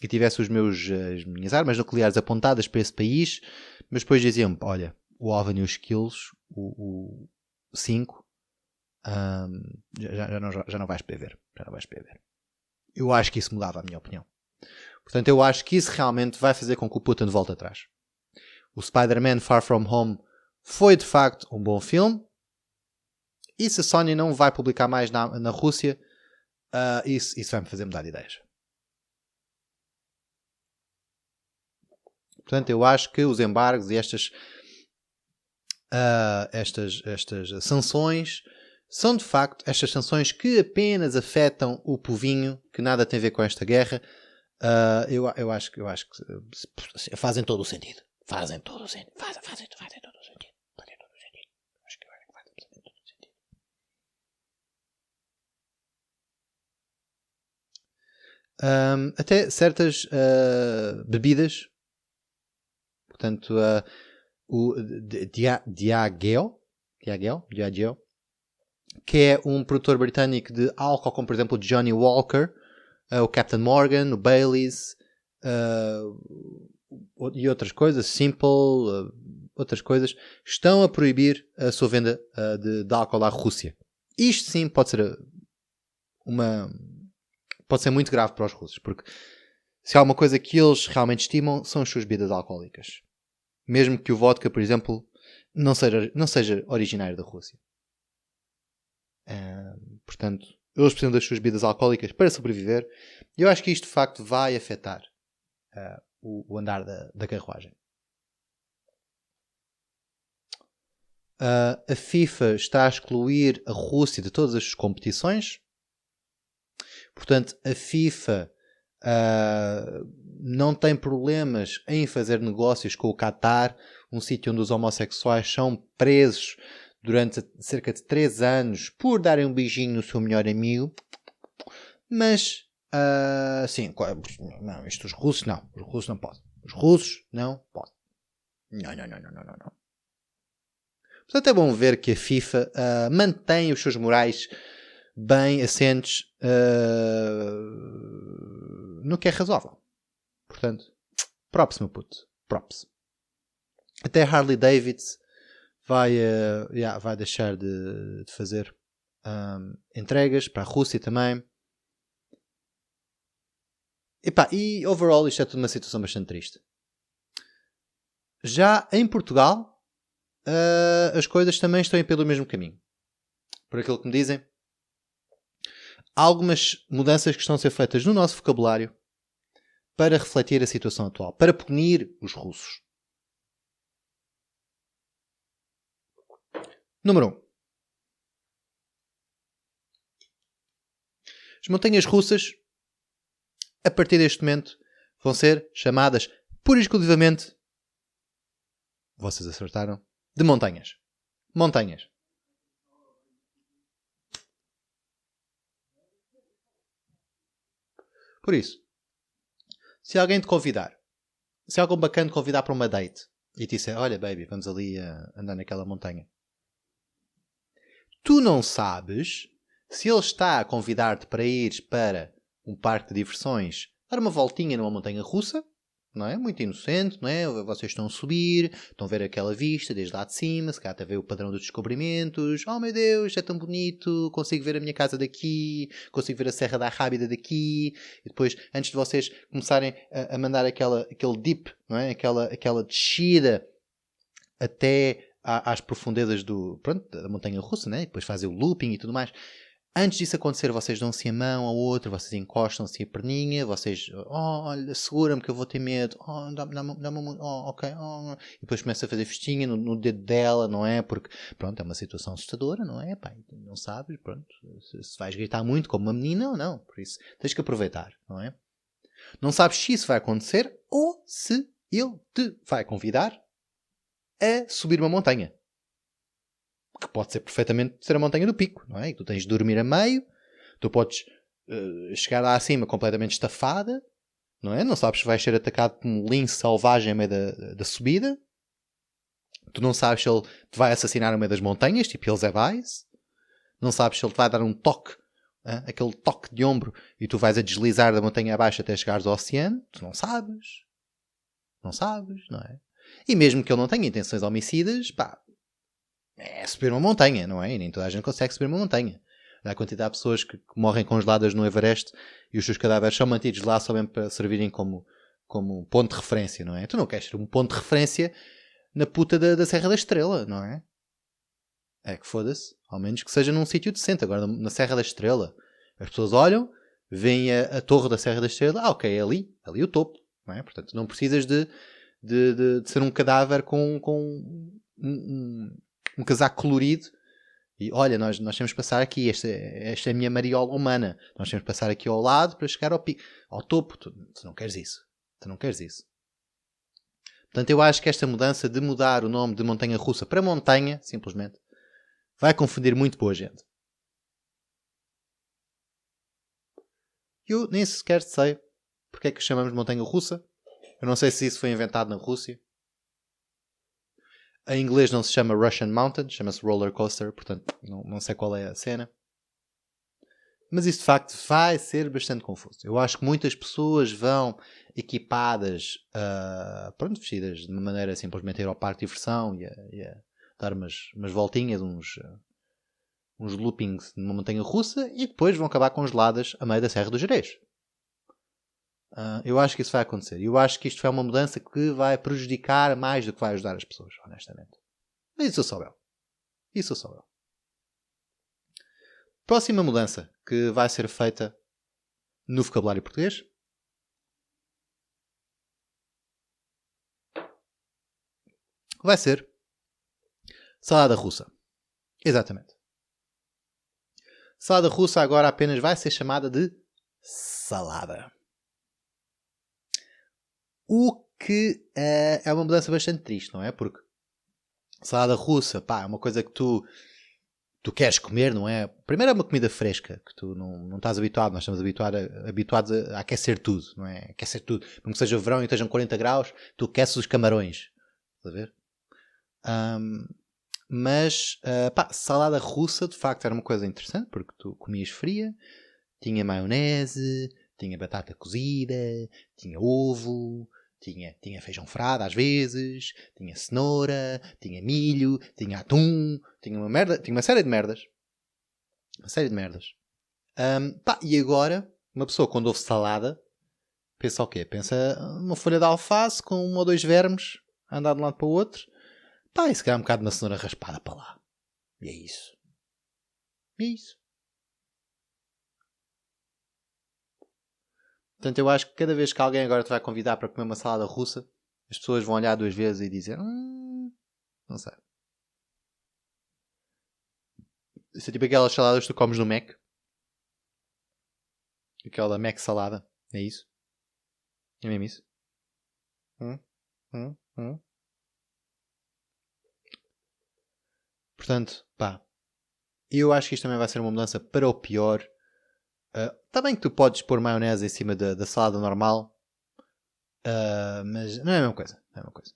e tivesse as minhas armas nucleares apontadas para esse país, mas depois diziam-me, olha, o Alvin e os Esquilos, o 5, já não vais poder ver. Já não vais poder ver. Eu acho que isso mudava a minha opinião. Portanto, eu acho que isso realmente vai fazer com que o Putin volte atrás. O Spider-Man Far From Home foi de facto um bom filme. E se a Sony não vai publicar mais na Rússia, isso vai-me fazer mudar de ideias. Portanto, eu acho que os embargos e estas sanções são de facto estas sanções que apenas afetam o povinho, que nada tem a ver com esta guerra. Eu acho que fazem todo o sentido. Fazem todo o sentido. Fazem todo o sentido. Fazem todo o sentido. Acho que fazem todo o sentido. Até certas bebidas, portanto, o Diageo, que é um produtor britânico de álcool, como por exemplo o Johnny Walker, o Captain Morgan, o Baileys, e outras coisas, Simple, outras coisas, estão a proibir a sua venda de álcool à Rússia. Isto sim pode ser muito grave para os russos, porque se há uma coisa que eles realmente estimam são as suas bebidas alcoólicas. Mesmo que o vodka, por exemplo, não seja originário da Rússia. Portanto, eles precisam das suas bebidas alcoólicas para sobreviver. E eu acho que isto de facto vai afetar o andar da carruagem. A FIFA está a excluir a Rússia de todas as suas competições. Portanto, a FIFA não tem problemas em fazer negócios com o Qatar, um sítio onde os homossexuais são presos durante cerca de 3 anos por darem um beijinho no seu melhor amigo. Mas, sim, não, isto os russos não podem. Os russos não podem. Não. Portanto, é bom ver que a FIFA mantém os seus morais bem assentes no que é razoável. Portanto, props, meu puto. Props. Até Harley Davidson vai deixar de fazer entregas para a Rússia também. E overall isto é tudo uma situação bastante triste. Já em Portugal as coisas também estão pelo mesmo caminho. Por aquilo que me dizem, há algumas mudanças que estão a ser feitas no nosso vocabulário para refletir a situação atual, para punir os russos. Número 1. As montanhas russas a partir deste momento, vão ser chamadas pura e exclusivamente, vocês acertaram, de montanhas. Montanhas. Por isso, se alguém te convidar, se algum bacana te convidar para uma date e te disser, olha baby, vamos ali andar naquela montanha. Tu não sabes se ele está a convidar-te para ires para um parque de diversões, dar uma voltinha numa montanha russa, não é? Muito inocente, não é? Vocês estão a subir, estão a ver aquela vista desde lá de cima, se calhar até ver o padrão dos descobrimentos. Oh meu Deus, é tão bonito, consigo ver a minha casa daqui, consigo ver a Serra da Arrábida daqui. E depois, antes de vocês começarem a mandar aquele dip, não é? Aquela descida até às profundezas da montanha russa, né? E depois fazem o looping e tudo mais. Antes disso acontecer, vocês dão-se a mão ao outro, vocês encostam-se a perninha, vocês, olha, segura-me que eu vou ter medo, dá-me ok, e depois começa a fazer festinha no dedo dela, não é? Porque, pronto, é uma situação assustadora, não é? Pá, não sabes, pronto, se vais gritar muito como uma menina ou não, por isso tens que aproveitar, não é? Não sabes se isso vai acontecer ou se ele te vai convidar a subir uma montanha. Que pode ser perfeitamente ser a montanha do pico, não é? E tu tens de dormir a meio, tu podes chegar lá acima completamente estafada, não é? Não sabes se vais ser atacado por um lince selvagem a meio da subida, tu não sabes se ele te vai assassinar no meio das montanhas, tipo Hills Have Eyes, não sabes se ele te vai dar um toque, aquele toque de ombro, e tu vais a deslizar da montanha abaixo até chegares ao oceano, tu não sabes, não é? E mesmo que ele não tenha intenções homicidas, pá, é subir uma montanha, não é? E nem toda a gente consegue subir uma montanha. Há a quantidade de pessoas que morrem congeladas no Everest e os seus cadáveres são mantidos lá só mesmo para servirem como ponto de referência, não é? Tu não queres ser um ponto de referência na puta da Serra da Estrela, não é? É que foda-se. Ao menos que seja num sítio decente. Agora, na Serra da Estrela, as pessoas olham, veem a torre da Serra da Estrela, ok, é ali o topo, não é? Portanto, não precisas de ser um cadáver com um casaco colorido e olha, nós temos que passar aqui, esta é a minha mariola humana, nós temos que passar aqui ao lado para chegar ao topo. Tu não queres isso, portanto eu acho que esta mudança de mudar o nome de montanha russa para montanha, simplesmente, vai confundir muito boa gente. Eu nem sequer sei porque é que chamamos de montanha russa. Eu não sei se isso foi inventado na Rússia. Em inglês não se chama Russian Mountain, chama-se Roller Coaster, portanto não sei qual é a cena. Mas isso de facto vai ser bastante confuso. Eu acho que muitas pessoas vão equipadas, vestidas de uma maneira simplesmente a ir ao parque de diversão e a dar umas voltinhas, uns loopings numa montanha russa e depois vão acabar congeladas a meio da Serra do Gerês. Eu acho que isso vai acontecer. Eu acho que isto é uma mudança que vai prejudicar mais do que vai ajudar as pessoas, honestamente. Mas isso eu sou eu. Próxima mudança que vai ser feita no vocabulário português. Vai ser salada russa. Exatamente. Salada russa agora apenas vai ser chamada de salada. O que é uma mudança bastante triste, não é? Porque salada russa, pá, é uma coisa que tu queres comer, não é? Primeiro é uma comida fresca, que tu não estás habituado. Nós estamos habituados a aquecer tudo, não é? Aquecer tudo. Mesmo que seja verão e estejam 40 graus, tu aqueces os camarões. Estás a ver? Mas, salada russa, de facto, era uma coisa interessante, porque tu comias fria, tinha maionese, tinha batata cozida, tinha ovo, tinha feijão frado às vezes, tinha cenoura, tinha milho, tinha atum, tinha uma série de merdas. E agora, uma pessoa quando ouve salada, pensa o quê? Pensa uma folha de alface com um ou dois vermes a andar de um lado para o outro. E se calhar um bocado de uma cenoura raspada para lá. E é isso. Portanto, eu acho que cada vez que alguém agora te vai convidar para comer uma salada russa, as pessoas vão olhar duas vezes e dizer não sei. Isso é tipo aquelas saladas que tu comes no Mac. Aquela Mac salada. É isso? É mesmo isso. Portanto, pá, eu acho que isto também vai ser uma mudança para o pior. Está bem que tu podes pôr maionese em cima da salada normal, mas não é a mesma coisa. Não é a mesma coisa.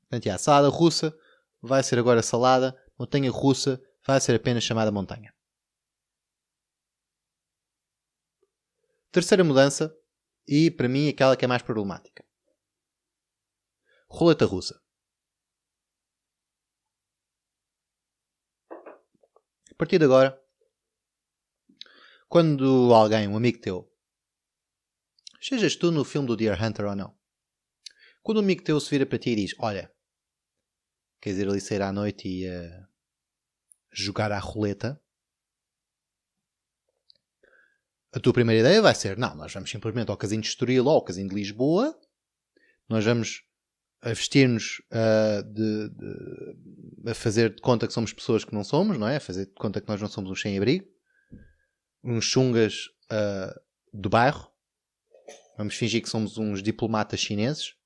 Portanto, a salada russa vai ser agora salada, montanha russa vai ser apenas chamada montanha. Terceira mudança, e para mim aquela que é mais problemática. Roleta russa. A partir de agora, quando alguém, um amigo teu, sejas tu no filme do Deer Hunter ou não, quando um amigo teu se vira para ti e diz, olha, queres ir ali sair à noite e jogar à roleta, a tua primeira ideia vai ser, não, nós vamos simplesmente ao casino de Estoril ou ao casino de Lisboa, nós vamos vestir-nos a fazer de conta que somos pessoas que não somos, não é? A fazer de conta que nós não somos uns sem-abrigo, uns chungas do bairro, vamos fingir que somos uns diplomatas chineses.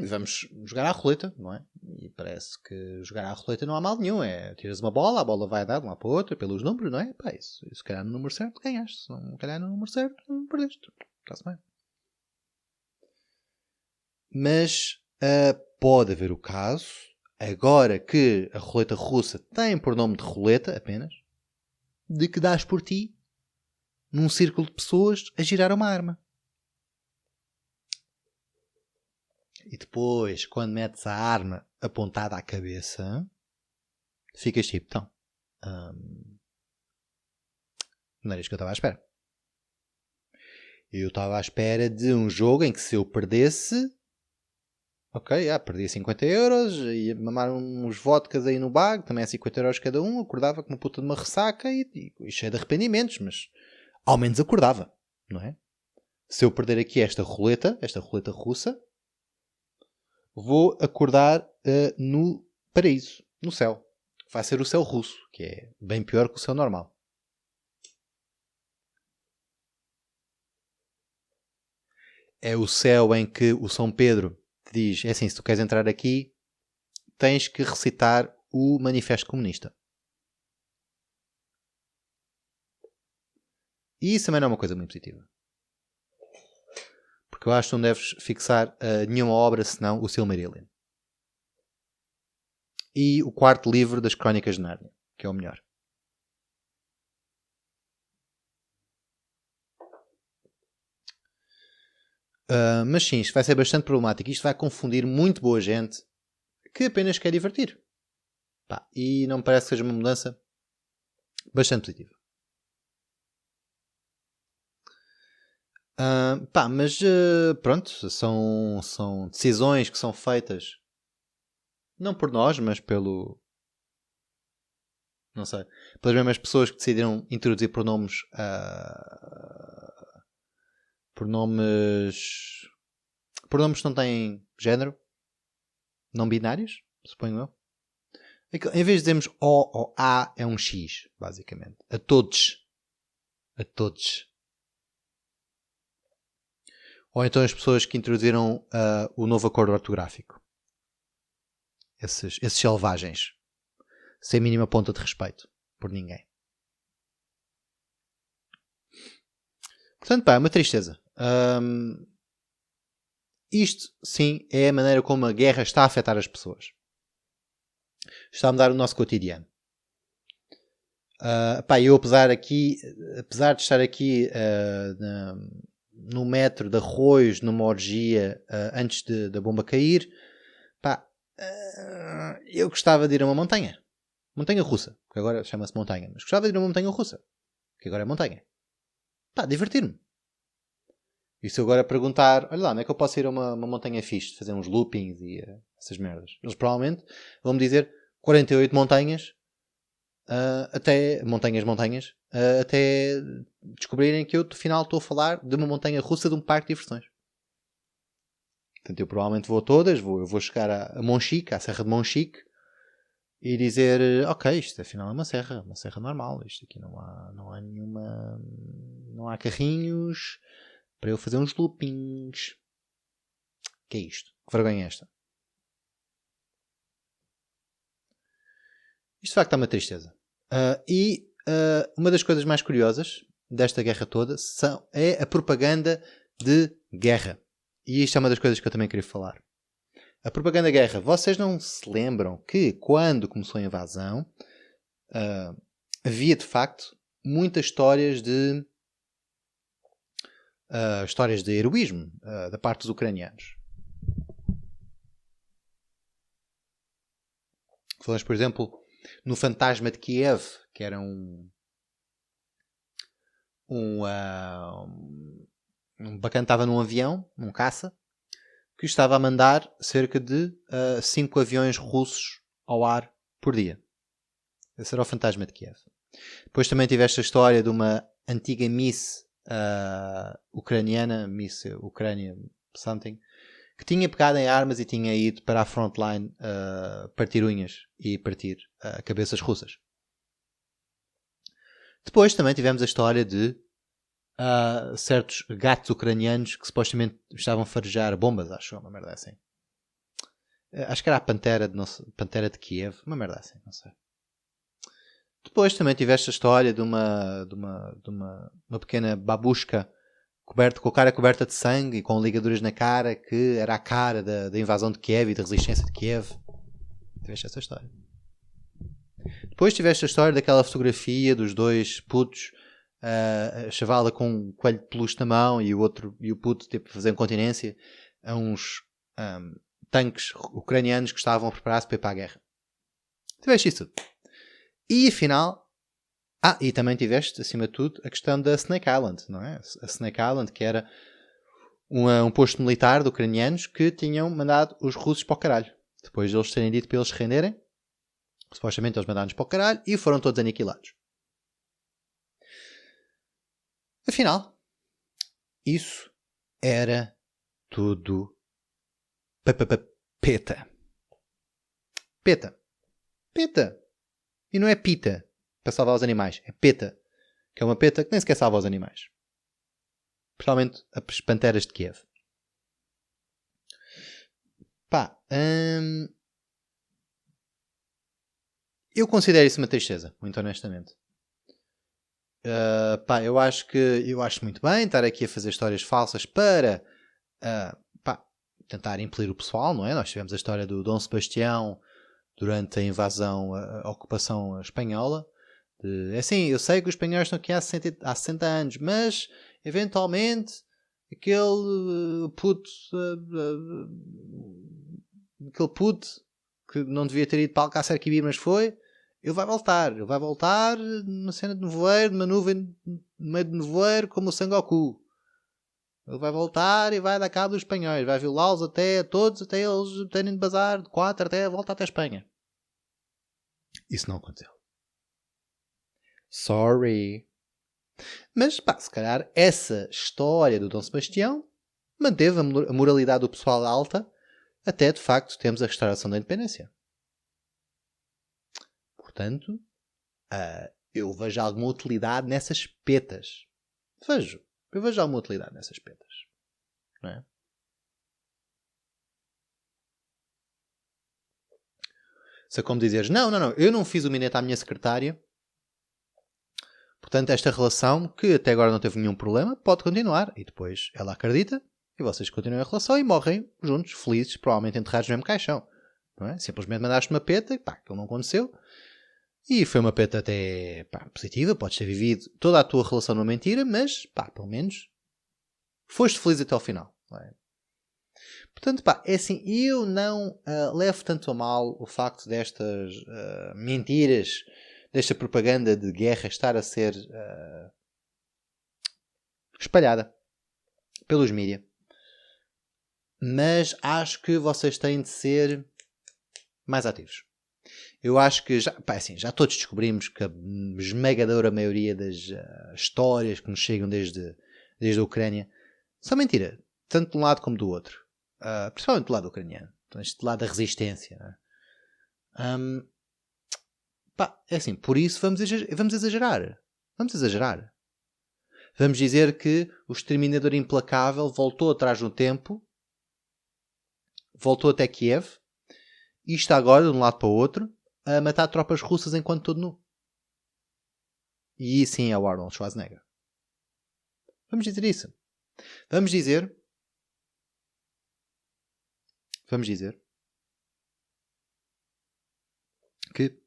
Vamos jogar à roleta, não é? E parece que jogar à roleta não há mal nenhum. Tiras uma bola, a bola vai dar de uma para a outra, pelos números, não é? Pá, isso, se calhar no número certo ganhaste. Se não calhar no número certo, perdeste. Está-se bem. Mas pode haver o caso, agora que a roleta russa tem por nome de roleta apenas, de que dás por ti num círculo de pessoas a girar uma arma. E depois, quando metes a arma apontada à cabeça, ficas tipo, então, não era isto que eu estava à espera. Eu estava à espera de um jogo em que se eu perdesse, ok, perdia 50 euros, ia mamar uns vodkas aí no bag, também é 50 euros cada um, acordava com uma puta de uma ressaca e cheio de arrependimentos, mas ao menos acordava, não é? Se eu perder aqui esta roleta russa, vou acordar no paraíso, no céu. Vai ser o céu russo, que é bem pior que o céu normal. É o céu em que o São Pedro te diz, é assim, se tu queres entrar aqui, tens que recitar o Manifesto Comunista. E isso também não é uma coisa muito positiva. Porque eu acho que não deves fixar nenhuma obra senão o Silmarillion. E o quarto livro das Crónicas de Nárnia, que é o melhor. Mas sim, isto vai ser bastante problemático. Isto vai confundir muito boa gente que apenas quer divertir. E não me parece que seja uma mudança bastante positiva. Mas pronto, são decisões que são feitas não por nós, mas não sei, pelas mesmas pessoas que decidiram introduzir pronomes pronomes que não têm género, não binários, suponho eu. Em vez de dizermos O ou A, é um X, basicamente. A todos. Ou então as pessoas que introduziram o novo acordo ortográfico. Esses selvagens. Sem mínima ponta de respeito por ninguém. Portanto, é uma tristeza. Isto, sim, é a maneira como a guerra está a afetar as pessoas. Está a mudar o nosso cotidiano. Eu, apesar de estar aqui no metro de Arroios, numa orgia antes da bomba cair, eu gostava de ir a uma montanha. Montanha russa, que agora chama-se montanha, mas gostava de ir a uma montanha russa, que agora é montanha. Divertir-me. E se eu agora perguntar, olha lá, onde é que eu posso ir a uma montanha fixe, fazer uns loopings e essas merdas? Eles provavelmente vão-me dizer 48 montanhas, até descobrirem que eu, no final, estou a falar de uma montanha russa de um parque de diversões. Portanto, eu provavelmente vou a todas, eu vou chegar a Monchique, à Serra de Monchique, e dizer, ok, isto afinal é uma serra normal, isto aqui não há não há carrinhos para eu fazer uns loopings. Que é isto? Que vergonha é esta? Isto de facto é uma tristeza. Uma das coisas mais curiosas desta guerra toda é a propaganda de guerra. E isto é uma das coisas que eu também queria falar. A propaganda de guerra. Vocês não se lembram que quando começou a invasão havia de facto muitas histórias de heroísmo da parte dos ucranianos. Falamos, por exemplo, no Fantasma de Kiev, que era um bacana, estava num avião, num caça, que estava a mandar cerca de 5 aviões russos ao ar por dia. Esse era o Fantasma de Kiev. Depois também tiveste a história de uma antiga Miss ucraniana, Miss Ucrânia something, que tinha pegado em armas e tinha ido para a frontline partir unhas e partir cabeças russas. Depois também tivemos a história de certos gatos ucranianos que supostamente estavam a farejar bombas, acho, uma merda assim. Acho que era a Pantera de Kiev, uma merda assim, não sei. Depois também tiveste a história de uma pequena babushka com a cara coberta de sangue e com ligaduras na cara, que era a cara da invasão de Kiev e da resistência de Kiev. Tiveste essa história. Depois tiveste a história daquela fotografia dos dois putos, a chavala com um coelho de peluche na mão e o puto tipo, fazendo continência a uns tanques ucranianos que estavam a preparar-se para ir para a guerra. Tiveste isso tudo. E afinal, e também tiveste, acima de tudo, a questão da Snake Island, não é? A Snake Island, que era um posto militar de ucranianos que tinham mandado os russos para o caralho. Depois de eles terem dito para eles se renderem, supostamente eles mandaram-nos para o caralho e foram todos aniquilados. Afinal, isso era tudo peta. Peta. Peta. E não é pita para salvar os animais. É peta. Que é uma peta que nem sequer salva os animais. Principalmente as panteras de Kiev. Eu considero isso uma tristeza, muito honestamente. Eu acho muito bem estar aqui a fazer histórias falsas para tentar impelir o pessoal, não é? Nós tivemos a história do Dom Sebastião durante a invasão, a ocupação espanhola. Assim, eu sei que os espanhóis estão aqui há 60 anos, mas eventualmente aquele puto que não devia ter ido para Alcácer Quibir, mas foi. Ele vai voltar numa cena de nevoeiro, numa nuvem no meio de nevoeiro, como o Sangoku. Ele vai voltar e vai dar cabo dos espanhóis. Vai violá-los todos, até eles terem de bazar de 4 até a volta até a Espanha. Isso não aconteceu. Sorry. Mas, se calhar, essa história do Dom Sebastião manteve a moralidade do pessoal alta até, de facto, termos a restauração da independência. Portanto, eu vejo alguma utilidade nessas petas. Eu vejo alguma utilidade nessas petas. Não é? Se é como dizeres, não, eu não fiz o minete à minha secretária, portanto esta relação, que até agora não teve nenhum problema, pode continuar. E depois ela acredita, e vocês continuam a relação e morrem juntos, felizes, provavelmente enterrados no mesmo caixão. Não é? Simplesmente mandaste uma peta, aquilo não aconteceu. E foi uma peta até positiva, podes ter vivido toda a tua relação numa mentira, mas pelo menos foste feliz até ao final. Não é? Portanto, é assim, eu não levo tanto a mal o facto destas mentiras, desta propaganda de guerra estar a ser espalhada pelos mídia. Mas acho que vocês têm de ser mais ativos. Eu acho que já todos descobrimos que a esmagadora maioria das histórias que nos chegam desde a Ucrânia são mentira, tanto de um lado como do outro. Principalmente do lado ucraniano, então, este lado da resistência. Né? É assim, por isso vamos exagerar. Vamos exagerar. Vamos dizer que o exterminador implacável voltou atrás no tempo, voltou até Kiev, e está agora, de um lado para o outro, a matar tropas russas enquanto todo nu. E sim é o Arnold Schwarzenegger. Vamos dizer isso. Vamos dizer que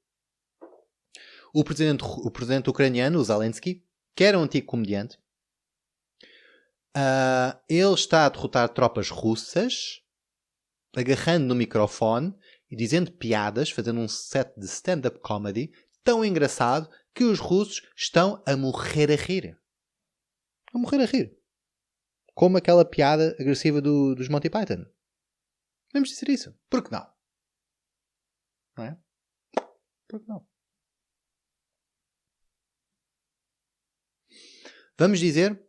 o presidente ucraniano, o Zelensky, que era um antigo comediante, ele está a derrotar tropas russas, agarrando no microfone e dizendo piadas, fazendo um set de stand-up comedy tão engraçado que os russos estão a morrer a rir. A morrer a rir. Como aquela piada agressiva dos Monty Python. Vamos dizer isso. Por que não? Não é? Por que não? Vamos dizer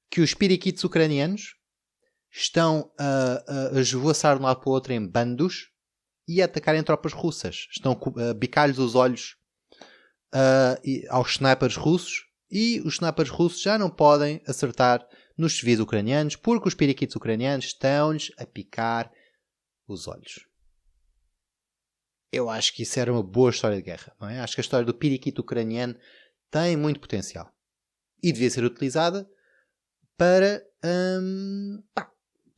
que os periquitos ucranianos estão a esvoaçar de um lado para o outro em bandos e a atacarem tropas russas. Estão a bicar-lhes os olhos aos snipers russos, e os snipers russos já não podem acertar nos civis ucranianos porque os periquitos ucranianos estão-lhes a picar os olhos. Eu acho que isso era uma boa história de guerra, não é? Acho que a história do periquito ucraniano tem muito potencial e devia ser utilizada para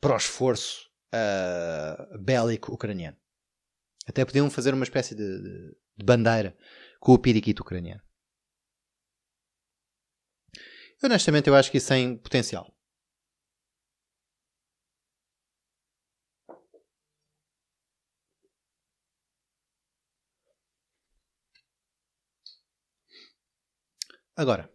o esforço bélico ucraniano. Até podiam fazer uma espécie de bandeira com o periquito ucraniano. Honestamente, eu acho que isso tem potencial. Agora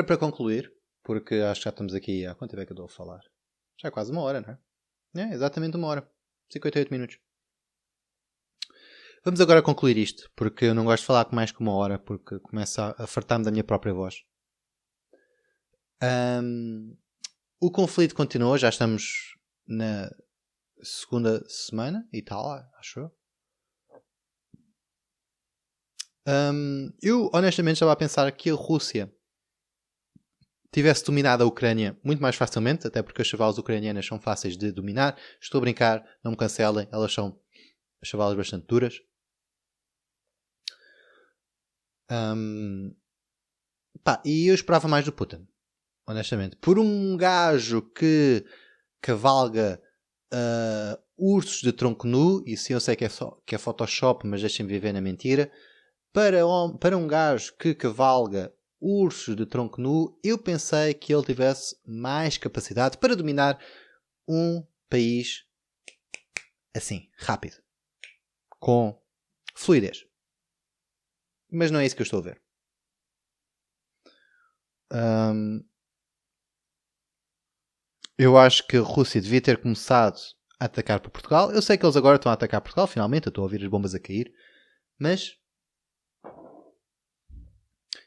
para concluir, porque acho que já estamos aqui há quanto tempo é que eu estou a falar? Já é quase uma hora, não é? É, exatamente uma hora. 58 minutos. Vamos agora concluir isto, porque eu não gosto de falar com mais que uma hora, porque começo a fartar-me da minha própria voz. O conflito continua, já estamos na segunda semana e tal, acho eu. Eu honestamente estava a pensar que a Rússia tivesse dominado a Ucrânia muito mais facilmente, até porque as chavalas ucranianas são fáceis de dominar. Estou a brincar, não me cancelem, elas são chavalas bastante duras. E eu esperava mais do Putin, honestamente. Por um gajo que cavalga ursos de tronco nu, e sim eu sei que é Photoshop, mas deixem-me viver na mentira. Para um gajo que cavalga ursos de tronco nu, eu pensei que ele tivesse mais capacidade para dominar um país assim, rápido, com fluidez. Mas não é isso que eu estou a ver. Eu acho que a Rússia devia ter começado a atacar por Portugal. Eu sei que eles agora estão a atacar Portugal, finalmente. Eu estou a ouvir as bombas a cair. Mas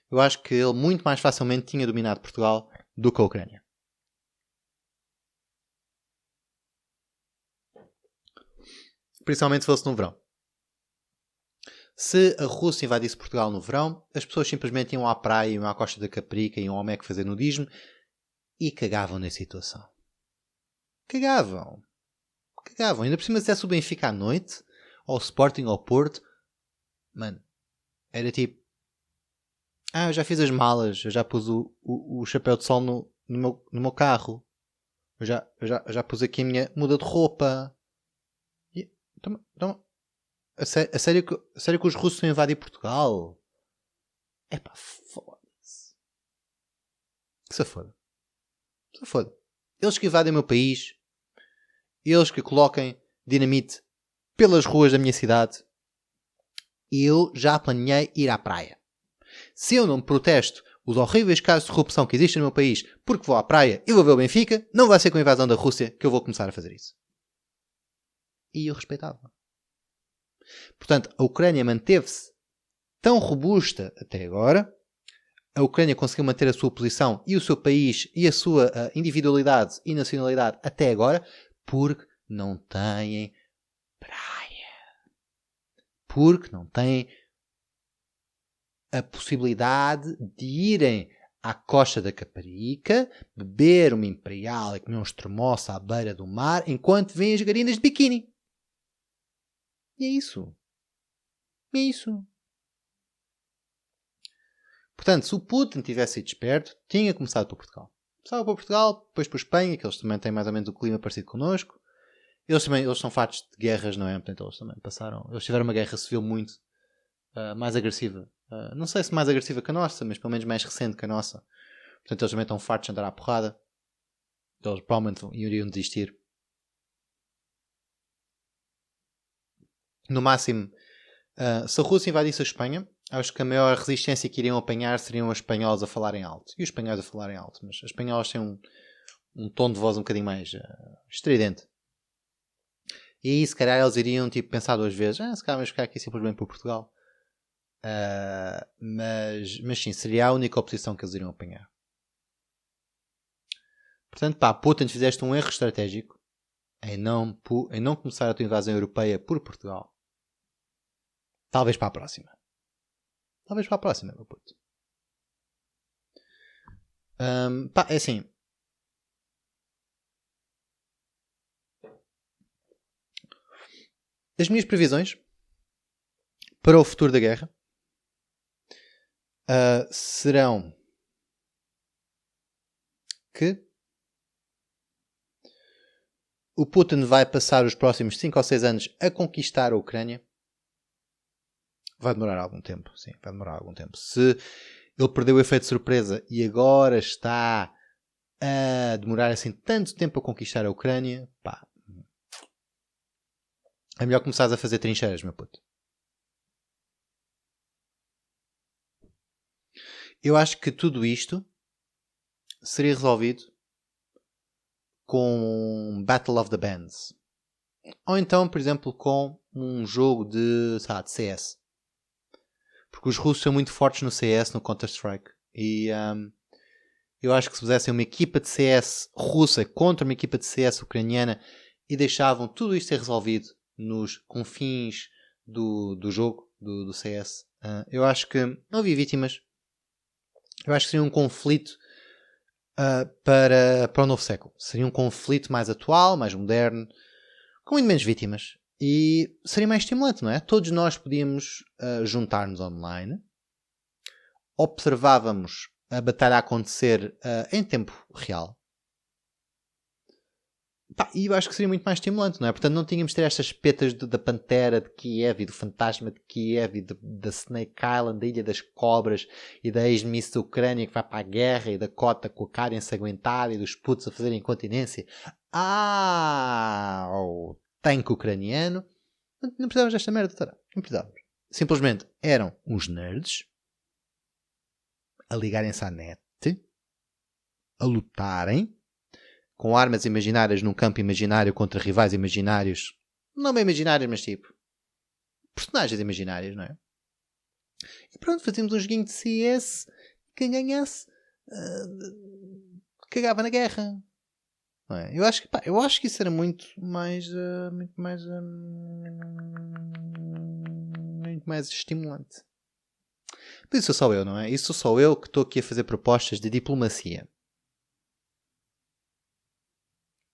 eu acho que ele muito mais facilmente tinha dominado Portugal do que a Ucrânia. Principalmente se fosse no verão. Se a Rússia invadisse Portugal no verão, as pessoas simplesmente iam à praia, iam à Costa da Caparica, iam ao Mec fazer nudismo e cagavam na situação. Cagavam. Ainda por cima se desse o Benfica à noite, ou o Sporting, ou o Porto, mano, era tipo, eu já fiz as malas, eu já pus o chapéu de sol no meu carro, eu já pus aqui a minha muda de roupa. A sério que os russos vão invadir Portugal? Epá, foda-se. Que se foda. Eles que invadem o meu país, eles que coloquem dinamite pelas ruas da minha cidade, eu já planeei ir à praia. Se eu não protesto os horríveis casos de corrupção que existem no meu país porque vou à praia e vou ver o Benfica, não vai ser com a invasão da Rússia que eu vou começar a fazer isso. E eu respeitava. Portanto, a Ucrânia manteve-se tão robusta até agora. A Ucrânia conseguiu manter a sua posição e o seu país e a sua individualidade e nacionalidade até agora porque não têm praia. Porque não têm a possibilidade de irem à costa da Caparica, beber uma imperial e comer uns termossos à beira do mar, enquanto vêm as garinas de biquíni. E é isso. É isso. Portanto, se o Putin tivesse sido esperto, tinha começado por Portugal. Começava por Portugal, depois por Espanha, que eles também têm mais ou menos o clima parecido connosco. Eles são fartos de guerras, não é? Portanto, eles também passaram. Eles tiveram uma guerra civil muito mais agressiva. Não sei se mais agressiva que a nossa, mas pelo menos mais recente que a nossa. Portanto, eles também estão fartos de andar à porrada. Eles provavelmente iriam desistir. No máximo, se a Rússia invadisse a Espanha, acho que a maior resistência que iriam apanhar seriam os espanhóis a falarem alto. E os espanhóis a falarem alto. Mas os espanhóis têm um tom de voz um bocadinho mais estridente. E aí, se calhar, eles iriam pensar duas vezes. Se calhar vamos ficar aqui simplesmente por Portugal. Mas sim, seria a única oposição que eles iriam apanhar. Portanto, Putin, fizeste um erro estratégico em não começar a tua invasão europeia por Portugal. Talvez para a próxima. Meu puto. É assim. As minhas previsões para o futuro da guerra serão que o Putin vai passar os próximos 5 ou 6 anos a conquistar a Ucrânia. Vai demorar algum tempo, sim, vai demorar algum tempo. Se ele perdeu o efeito de surpresa e agora está a demorar assim tanto tempo a conquistar a Ucrânia, é melhor começares a fazer trincheiras, meu puto. Eu acho que tudo isto seria resolvido com Battle of the Bands. Ou então, por exemplo, com um jogo de CS. Porque os russos são muito fortes no CS, no Counter-Strike. E eu acho que se fizessem uma equipa de CS russa contra uma equipa de CS ucraniana e deixavam tudo isto ser resolvido nos confins do jogo, do CS, eu acho que não havia vítimas. Eu acho que seria um conflito para o novo século. Seria um conflito mais atual, mais moderno, com muito menos vítimas. E seria mais estimulante, não é? Todos nós podíamos juntar-nos online, observávamos a batalha acontecer em tempo real. E eu acho que seria muito mais estimulante, não é? Portanto, não tínhamos de ter estas petas da Pantera de Kiev e do Fantasma de Kiev e da Snake Island, da Ilha das Cobras e da ex-miss da Ucrânia que vai para a guerra e da cota com a cara ensanguentada e dos putos a fazerem incontinência. O tanque ucraniano. Não precisávamos desta merda, doutora. Não precisávamos. Simplesmente eram uns nerds a ligarem-se à net, a lutarem com armas imaginárias num campo imaginário contra rivais imaginários. Não bem imaginários, mas tipo personagens imaginários, não é? E pronto, fazíamos um joguinho de CS. Quem ganhasse cagava na guerra. Não é? Eu acho que isso era muito mais estimulante. Mas isso sou eu, não é? Isso sou eu que estou aqui a fazer propostas de diplomacia.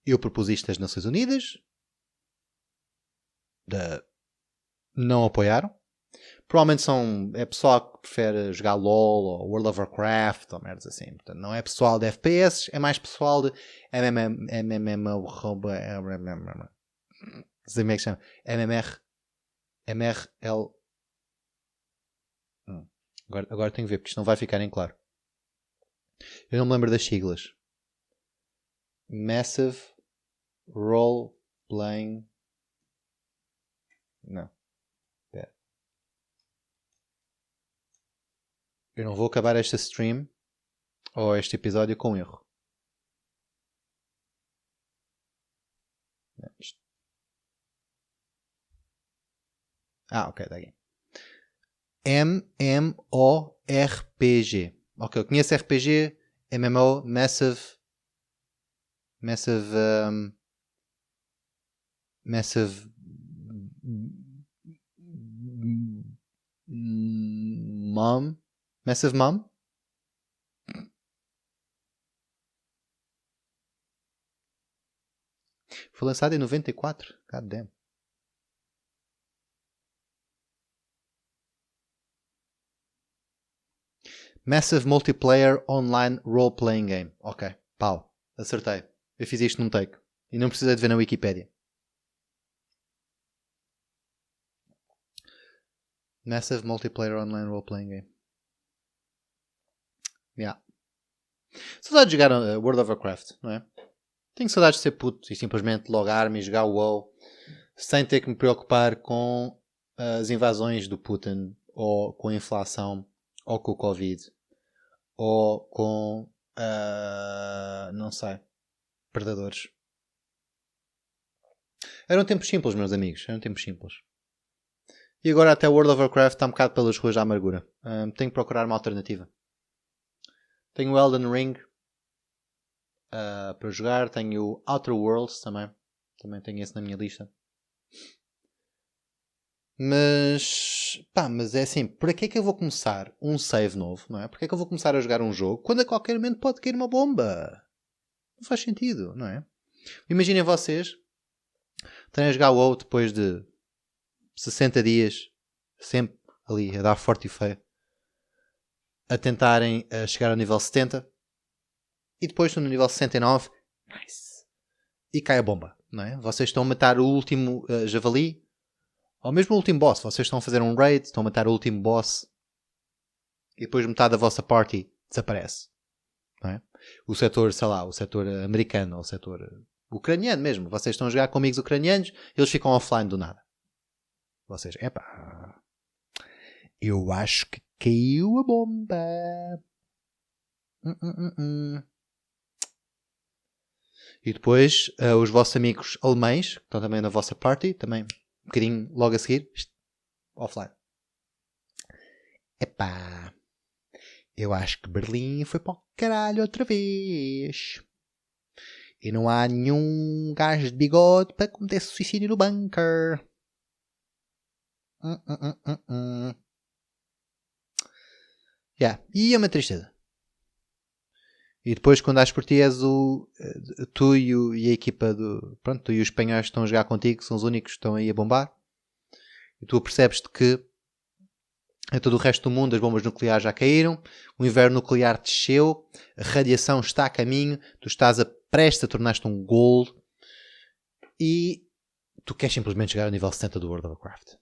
Eu propus isto às Nações Unidas. Não apoiaram. Provavelmente é pessoal que prefere jogar LOL ou World of Warcraft ou merdas assim. Portanto, não é pessoal de FPS, é mais pessoal de MMR. Não sei como é que chama. MRL. Agora tenho que ver, porque isto não vai ficar em claro. Eu não me lembro das siglas. Massive Role Playing. Não. Pera. Eu não vou acabar esta stream ou este episódio com erro. Ok, está aqui. MMORPG. Ok, eu conheço RPG, MMO, Massive Mom. Massive Mom? Foi lançado em 94. God damn. Massive Multiplayer Online Role-Playing Game. Ok, pau. Acertei. Eu fiz isto num take. E não precisei de ver na Wikipedia. Massive Multiplayer Online Role-Playing Game. Yeah. Saudades de jogar World of Warcraft, não é? Tenho saudades de ser puto e simplesmente logar-me e jogar WoW sem ter que me preocupar com as invasões do Putin, ou com a inflação, ou com o Covid, ou com, não sei, predadores. Eram tempos simples, meus amigos. Eram tempos simples. E agora até World of Warcraft está um bocado pelas ruas da amargura. Tenho que procurar uma alternativa. Tenho o Elden Ring para jogar. Tenho o Outer Worlds também. Também tenho esse na minha lista. Mas é assim, por que é que eu vou começar um save novo, não é? Por que é que eu vou começar a jogar um jogo quando a qualquer momento pode cair uma bomba? Não faz sentido, não é? Imaginem vocês terem a jogar WoW depois de 60 dias, sempre ali a dar forte e feio, a tentarem chegar ao nível 70 e depois estão no nível 69, nice, e cai a bomba, não é? Vocês estão a matar o último javali, ou mesmo o último boss. Vocês estão a fazer um raid, estão a matar o último boss e depois metade da vossa party desaparece, não é? O setor, sei lá, o setor americano ou o setor ucraniano mesmo. Vocês estão a jogar com amigos ucranianos, eles ficam offline do nada. Vocês, epá, eu acho que caiu a bomba. E depois os vossos amigos alemães, que estão também na vossa party, também um bocadinho logo a seguir, offline. Epá, eu acho que Berlim foi para o caralho outra vez. E não há nenhum gajo de bigode para cometer suicídio no bunker. Yeah. E é uma tristeza. E depois, quando as por ti, és tu e a equipa do. Pronto, tu e os espanhóis que estão a jogar contigo, são os únicos que estão aí a bombar. E tu percebes-te que em todo o resto do mundo as bombas nucleares já caíram, o inverno nuclear desceu, a radiação está a caminho, tu estás prestes a tornar-te um gold e tu queres simplesmente chegar ao nível 70 do World of Warcraft.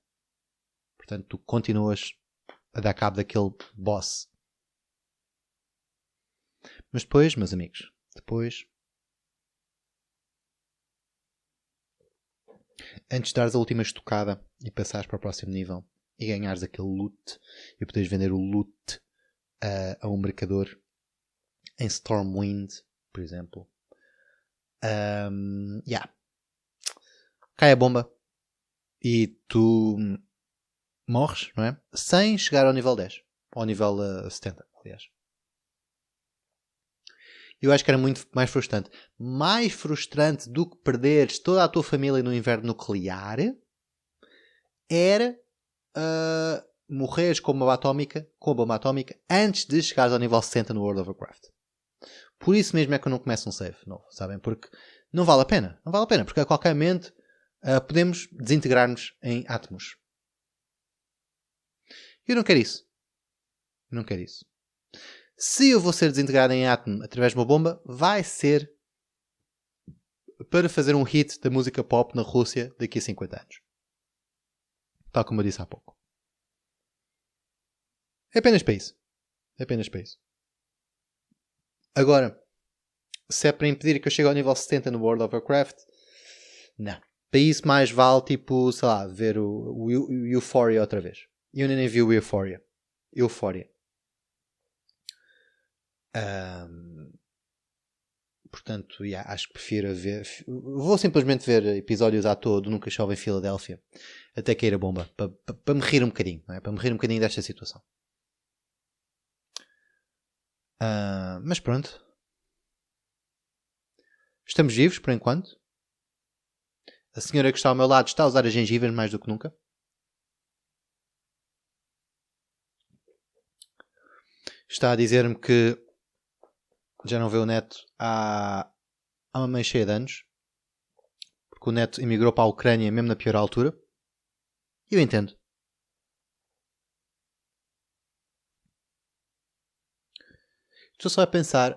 Portanto, tu continuas a dar cabo daquele boss. Mas depois, meus amigos, antes de dares a última estocada e passares para o próximo nível e ganhares aquele loot e poderes vender o loot a um mercador em Stormwind, por exemplo, cai a bomba e tu morres, não é? Sem chegar ao nível 10, ao nível 70, aliás. Eu acho que era muito mais frustrante. Mais frustrante do que perderes toda a tua família no inverno nuclear era morreres com uma bomba atómica antes de chegares ao nível 60 no World of Warcraft. Por isso mesmo é que eu não começo um save novo, sabem? Porque não vale a pena. Não vale a pena, porque a qualquer momento podemos desintegrar-nos em átomos. Eu não quero isso. Não quero isso. Se eu vou ser desintegrado em átomo através de uma bomba, vai ser para fazer um hit da música pop na Rússia daqui a 50 anos. Tal como eu disse há pouco. É apenas para isso. É apenas para isso. Agora, se é para impedir que eu chegue ao nível 70 no World of Warcraft, não. Para isso mais vale, tipo, sei lá, ver o Euphoria outra vez. Eu nem vi o Euphoria. Portanto, acho que prefiro ver. Vou simplesmente ver episódios à toa do Nunca Chove em Filadélfia até cair a bomba. Para me rir um bocadinho, não é? Para me rir um bocadinho desta situação. Mas pronto. Estamos vivos por enquanto. A senhora que está ao meu lado está a usar as gengivas mais do que nunca. está a dizer-me que já não vê o neto há uma mãe cheia de anos, porque o neto emigrou para a Ucrânia mesmo na pior altura. E eu entendo. Estou só a pensar,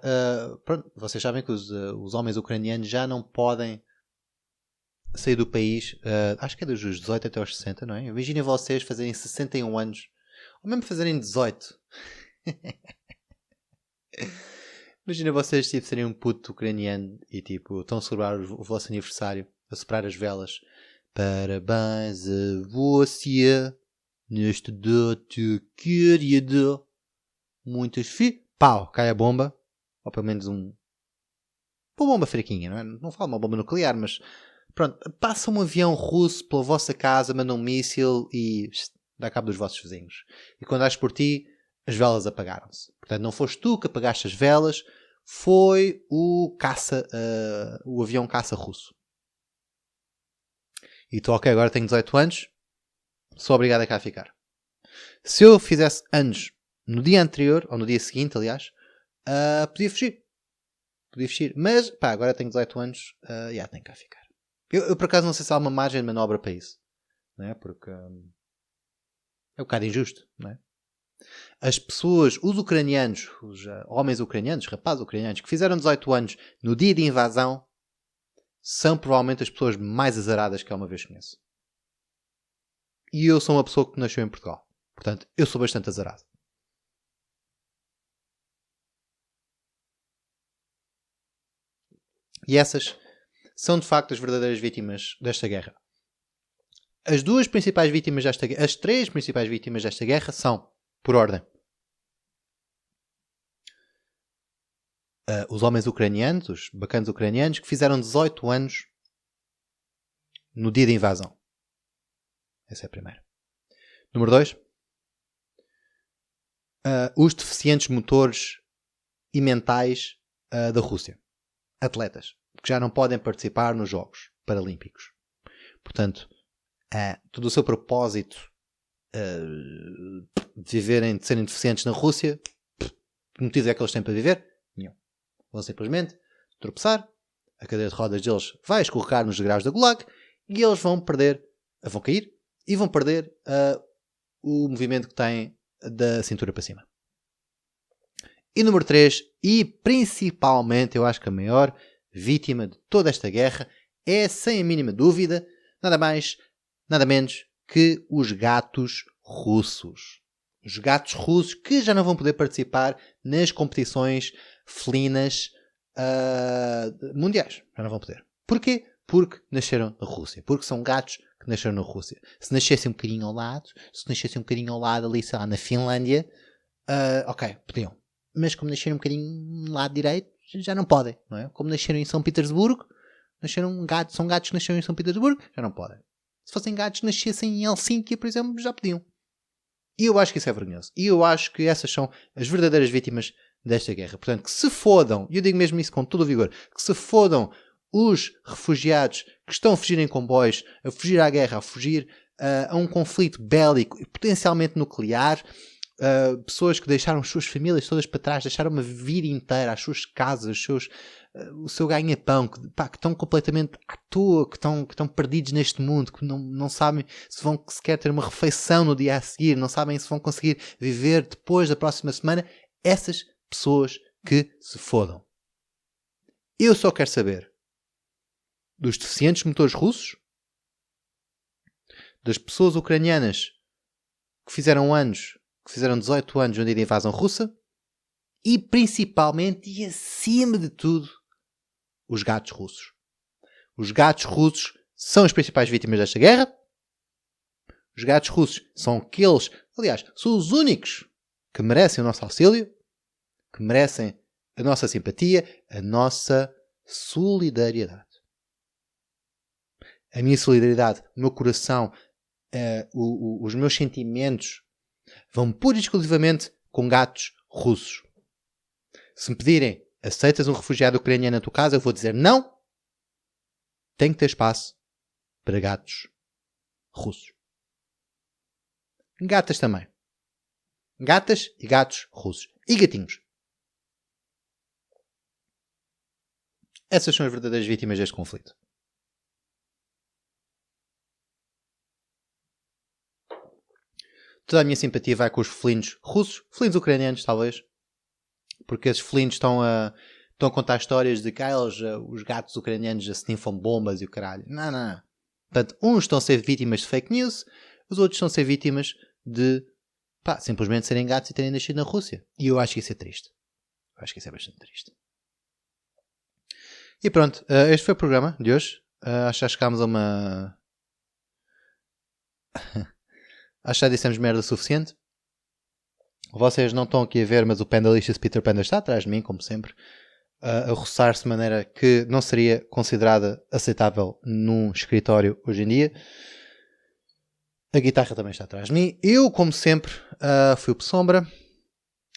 pronto, vocês sabem que os homens ucranianos já não podem sair do país, acho que é dos 18 até aos 60, não é? Imaginem vocês fazerem 61 anos, ou mesmo fazerem 18. Imagina vocês tipo, serem um puto ucraniano e tipo, estão a celebrar o vosso aniversário, a soprar as velas. Parabéns a você neste date querido. Muitas pau, cai a bomba. Ou pelo menos uma bomba fraquinha, não é? Não falo uma bomba nuclear, mas pronto, passa um avião russo pela vossa casa, manda um míssil e dá cabo dos vossos vizinhos. E quando dás por ti, as velas apagaram-se. Portanto, não foste tu que apagaste as velas, foi o avião caça russo. E tu, ok, agora tenho 18 anos, sou obrigado a cá ficar. Se eu fizesse anos no dia anterior, ou no dia seguinte, aliás, podia fugir. Mas, pá, agora tenho 18 anos, tenho que cá ficar. Eu, por acaso, não sei se há uma margem de manobra para isso. Não é? Porque é um bocado injusto, não é? As pessoas, os ucranianos, os homens ucranianos, rapazes ucranianos, que fizeram 18 anos no dia de invasão, são provavelmente as pessoas mais azaradas que eu uma vez conheço. E eu sou uma pessoa que nasceu em Portugal. Portanto, eu sou bastante azarado. E essas são de facto as verdadeiras vítimas desta guerra. As duas principais vítimas desta guerra, as três principais vítimas desta guerra são, por ordem, os homens ucranianos, os bacanos ucranianos, que fizeram 18 anos no dia de invasão. Essa é a primeira. Número 2. Os deficientes motores e mentais da Rússia. Atletas. Que já não podem participar nos Jogos Paralímpicos. Portanto, todo o seu propósito de serem deficientes na Rússia, que motivo é que eles têm para viver? Nenhum. Vão simplesmente tropeçar, a cadeira de rodas deles vai escorregar nos degraus da Gulag e eles vão cair e vão perder o movimento que têm da cintura para cima. E número 3, e principalmente eu acho que a maior vítima de toda esta guerra é, sem a mínima dúvida, nada mais, nada menos que os gatos russos. Os gatos russos que já não vão poder participar nas competições felinas mundiais. Já não vão poder. Porquê? Porque nasceram na Rússia. Porque são gatos que nasceram na Rússia. Se nascessem um bocadinho ao lado, ali, sei lá, na Finlândia, ok, podiam. Mas como nasceram um bocadinho no lado direito, já não podem, não é? Como nasceram em São Petersburgo, são gatos que nasceram em São Petersburgo, já não podem. Se fossem gatos que nascessem em Helsínquia, por exemplo, já podiam. E eu acho que isso é vergonhoso. E eu acho que essas são as verdadeiras vítimas desta guerra. Portanto, que se fodam, e eu digo mesmo isso com todo o vigor, que se fodam os refugiados que estão a fugir em comboios, a fugir à guerra, a fugir a um conflito bélico e potencialmente nuclear, pessoas que deixaram as suas famílias todas para trás, deixaram uma vida inteira, as suas casas, o seu ganha-pão, que estão completamente à toa, que estão perdidos neste mundo, que não sabem se vão sequer ter uma refeição no dia a seguir, não sabem se vão conseguir viver depois da próxima semana. Essas pessoas que se fodam. Eu só quero saber dos deficientes motores russos, das pessoas ucranianas que fizeram 18 anos no dia da invasão russa e principalmente e acima de tudo os gatos russos. Os gatos russos são as principais vítimas desta guerra. Os gatos russos são aqueles, aliás, são os únicos que merecem o nosso auxílio, que merecem a nossa simpatia, a nossa solidariedade. A minha solidariedade, o meu coração, os meus sentimentos vão pura e exclusivamente com gatos russos. Se me pedirem, aceitas um refugiado ucraniano na tua casa, eu vou dizer não. Tem que ter espaço para gatos russos. Gatas também. Gatas e gatos russos. E gatinhos. Essas são as verdadeiras vítimas deste conflito. Toda a minha simpatia vai com os felinos russos, felinos ucranianos, talvez. Porque esses felinos estão a contar histórias de que os gatos ucranianos sniffam bombas e o caralho. Não. Portanto, uns estão a ser vítimas de fake news, os outros estão a ser vítimas de simplesmente serem gatos e terem nascido na Rússia. E eu acho que isso é triste. Eu acho que isso é bastante triste. E pronto, este foi o programa de hoje. Acho que já chegámos a uma... Acho que já dissemos merda o suficiente. Vocês não estão aqui a ver, mas o Pendalicious Peter Panda está atrás de mim, como sempre, a roçar-se de maneira que não seria considerada aceitável num escritório hoje em dia. A guitarra também está atrás de mim. Eu, como sempre, fui o Sombra.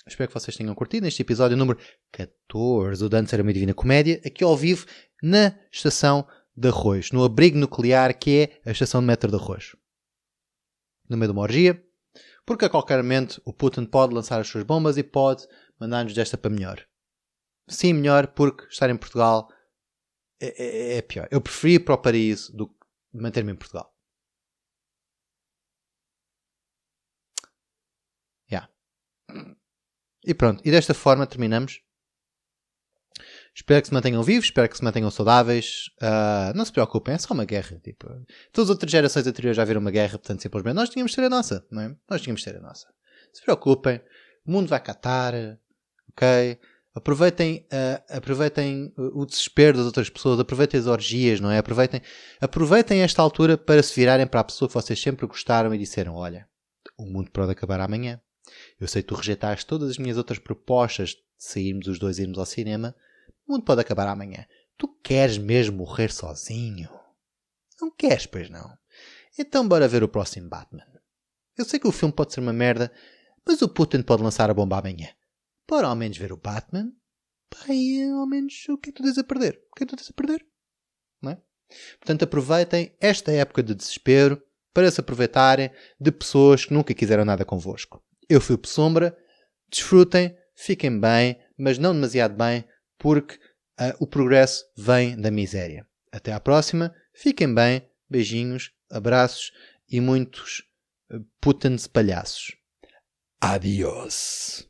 Espero que vocês tenham curtido este episódio número 14 do Dantes Era Uma Divina Comédia, aqui ao vivo na estação de Arroz, no abrigo nuclear que é a estação de metro de Arroz. No meio de uma orgia, porque a qualquer momento o Putin pode lançar as suas bombas e pode mandar-nos desta para melhor. Sim, melhor, porque estar em Portugal é pior. Eu preferi ir para o paraíso do que manter-me em Portugal. E pronto, e desta forma terminamos. Espero que se mantenham vivos, espero que se mantenham saudáveis. Não se preocupem, é só uma guerra. Tipo, todas as outras gerações anteriores já viram uma guerra, portanto, simplesmente nós tínhamos de ter a nossa, não é? Nós tínhamos de ter a nossa. Não se preocupem, o mundo vai catar, ok? Aproveitem o desespero das outras pessoas, aproveitem as orgias, não é? Aproveitem esta altura para se virarem para a pessoa que vocês sempre gostaram e disseram: olha, o mundo pode acabar amanhã. Eu sei que tu rejeitaste todas as minhas outras propostas de sairmos os dois e irmos ao cinema. O mundo pode acabar amanhã. Tu queres mesmo morrer sozinho? Não queres, pois não? Então bora ver o próximo Batman. Eu sei que o filme pode ser uma merda, mas o Putin pode lançar a bomba amanhã. Bora ao menos ver o Batman. E ao menos o que é que tu tens a perder? O que é que tu tens a perder? Não é? Portanto, aproveitem esta época de desespero para se aproveitarem de pessoas que nunca quiseram nada convosco. Eu fui o Sombra. Desfrutem, fiquem bem, mas não demasiado bem, porque o progresso vem da miséria. Até à próxima, fiquem bem, beijinhos, abraços e muitos Putins palhaços. Adiós.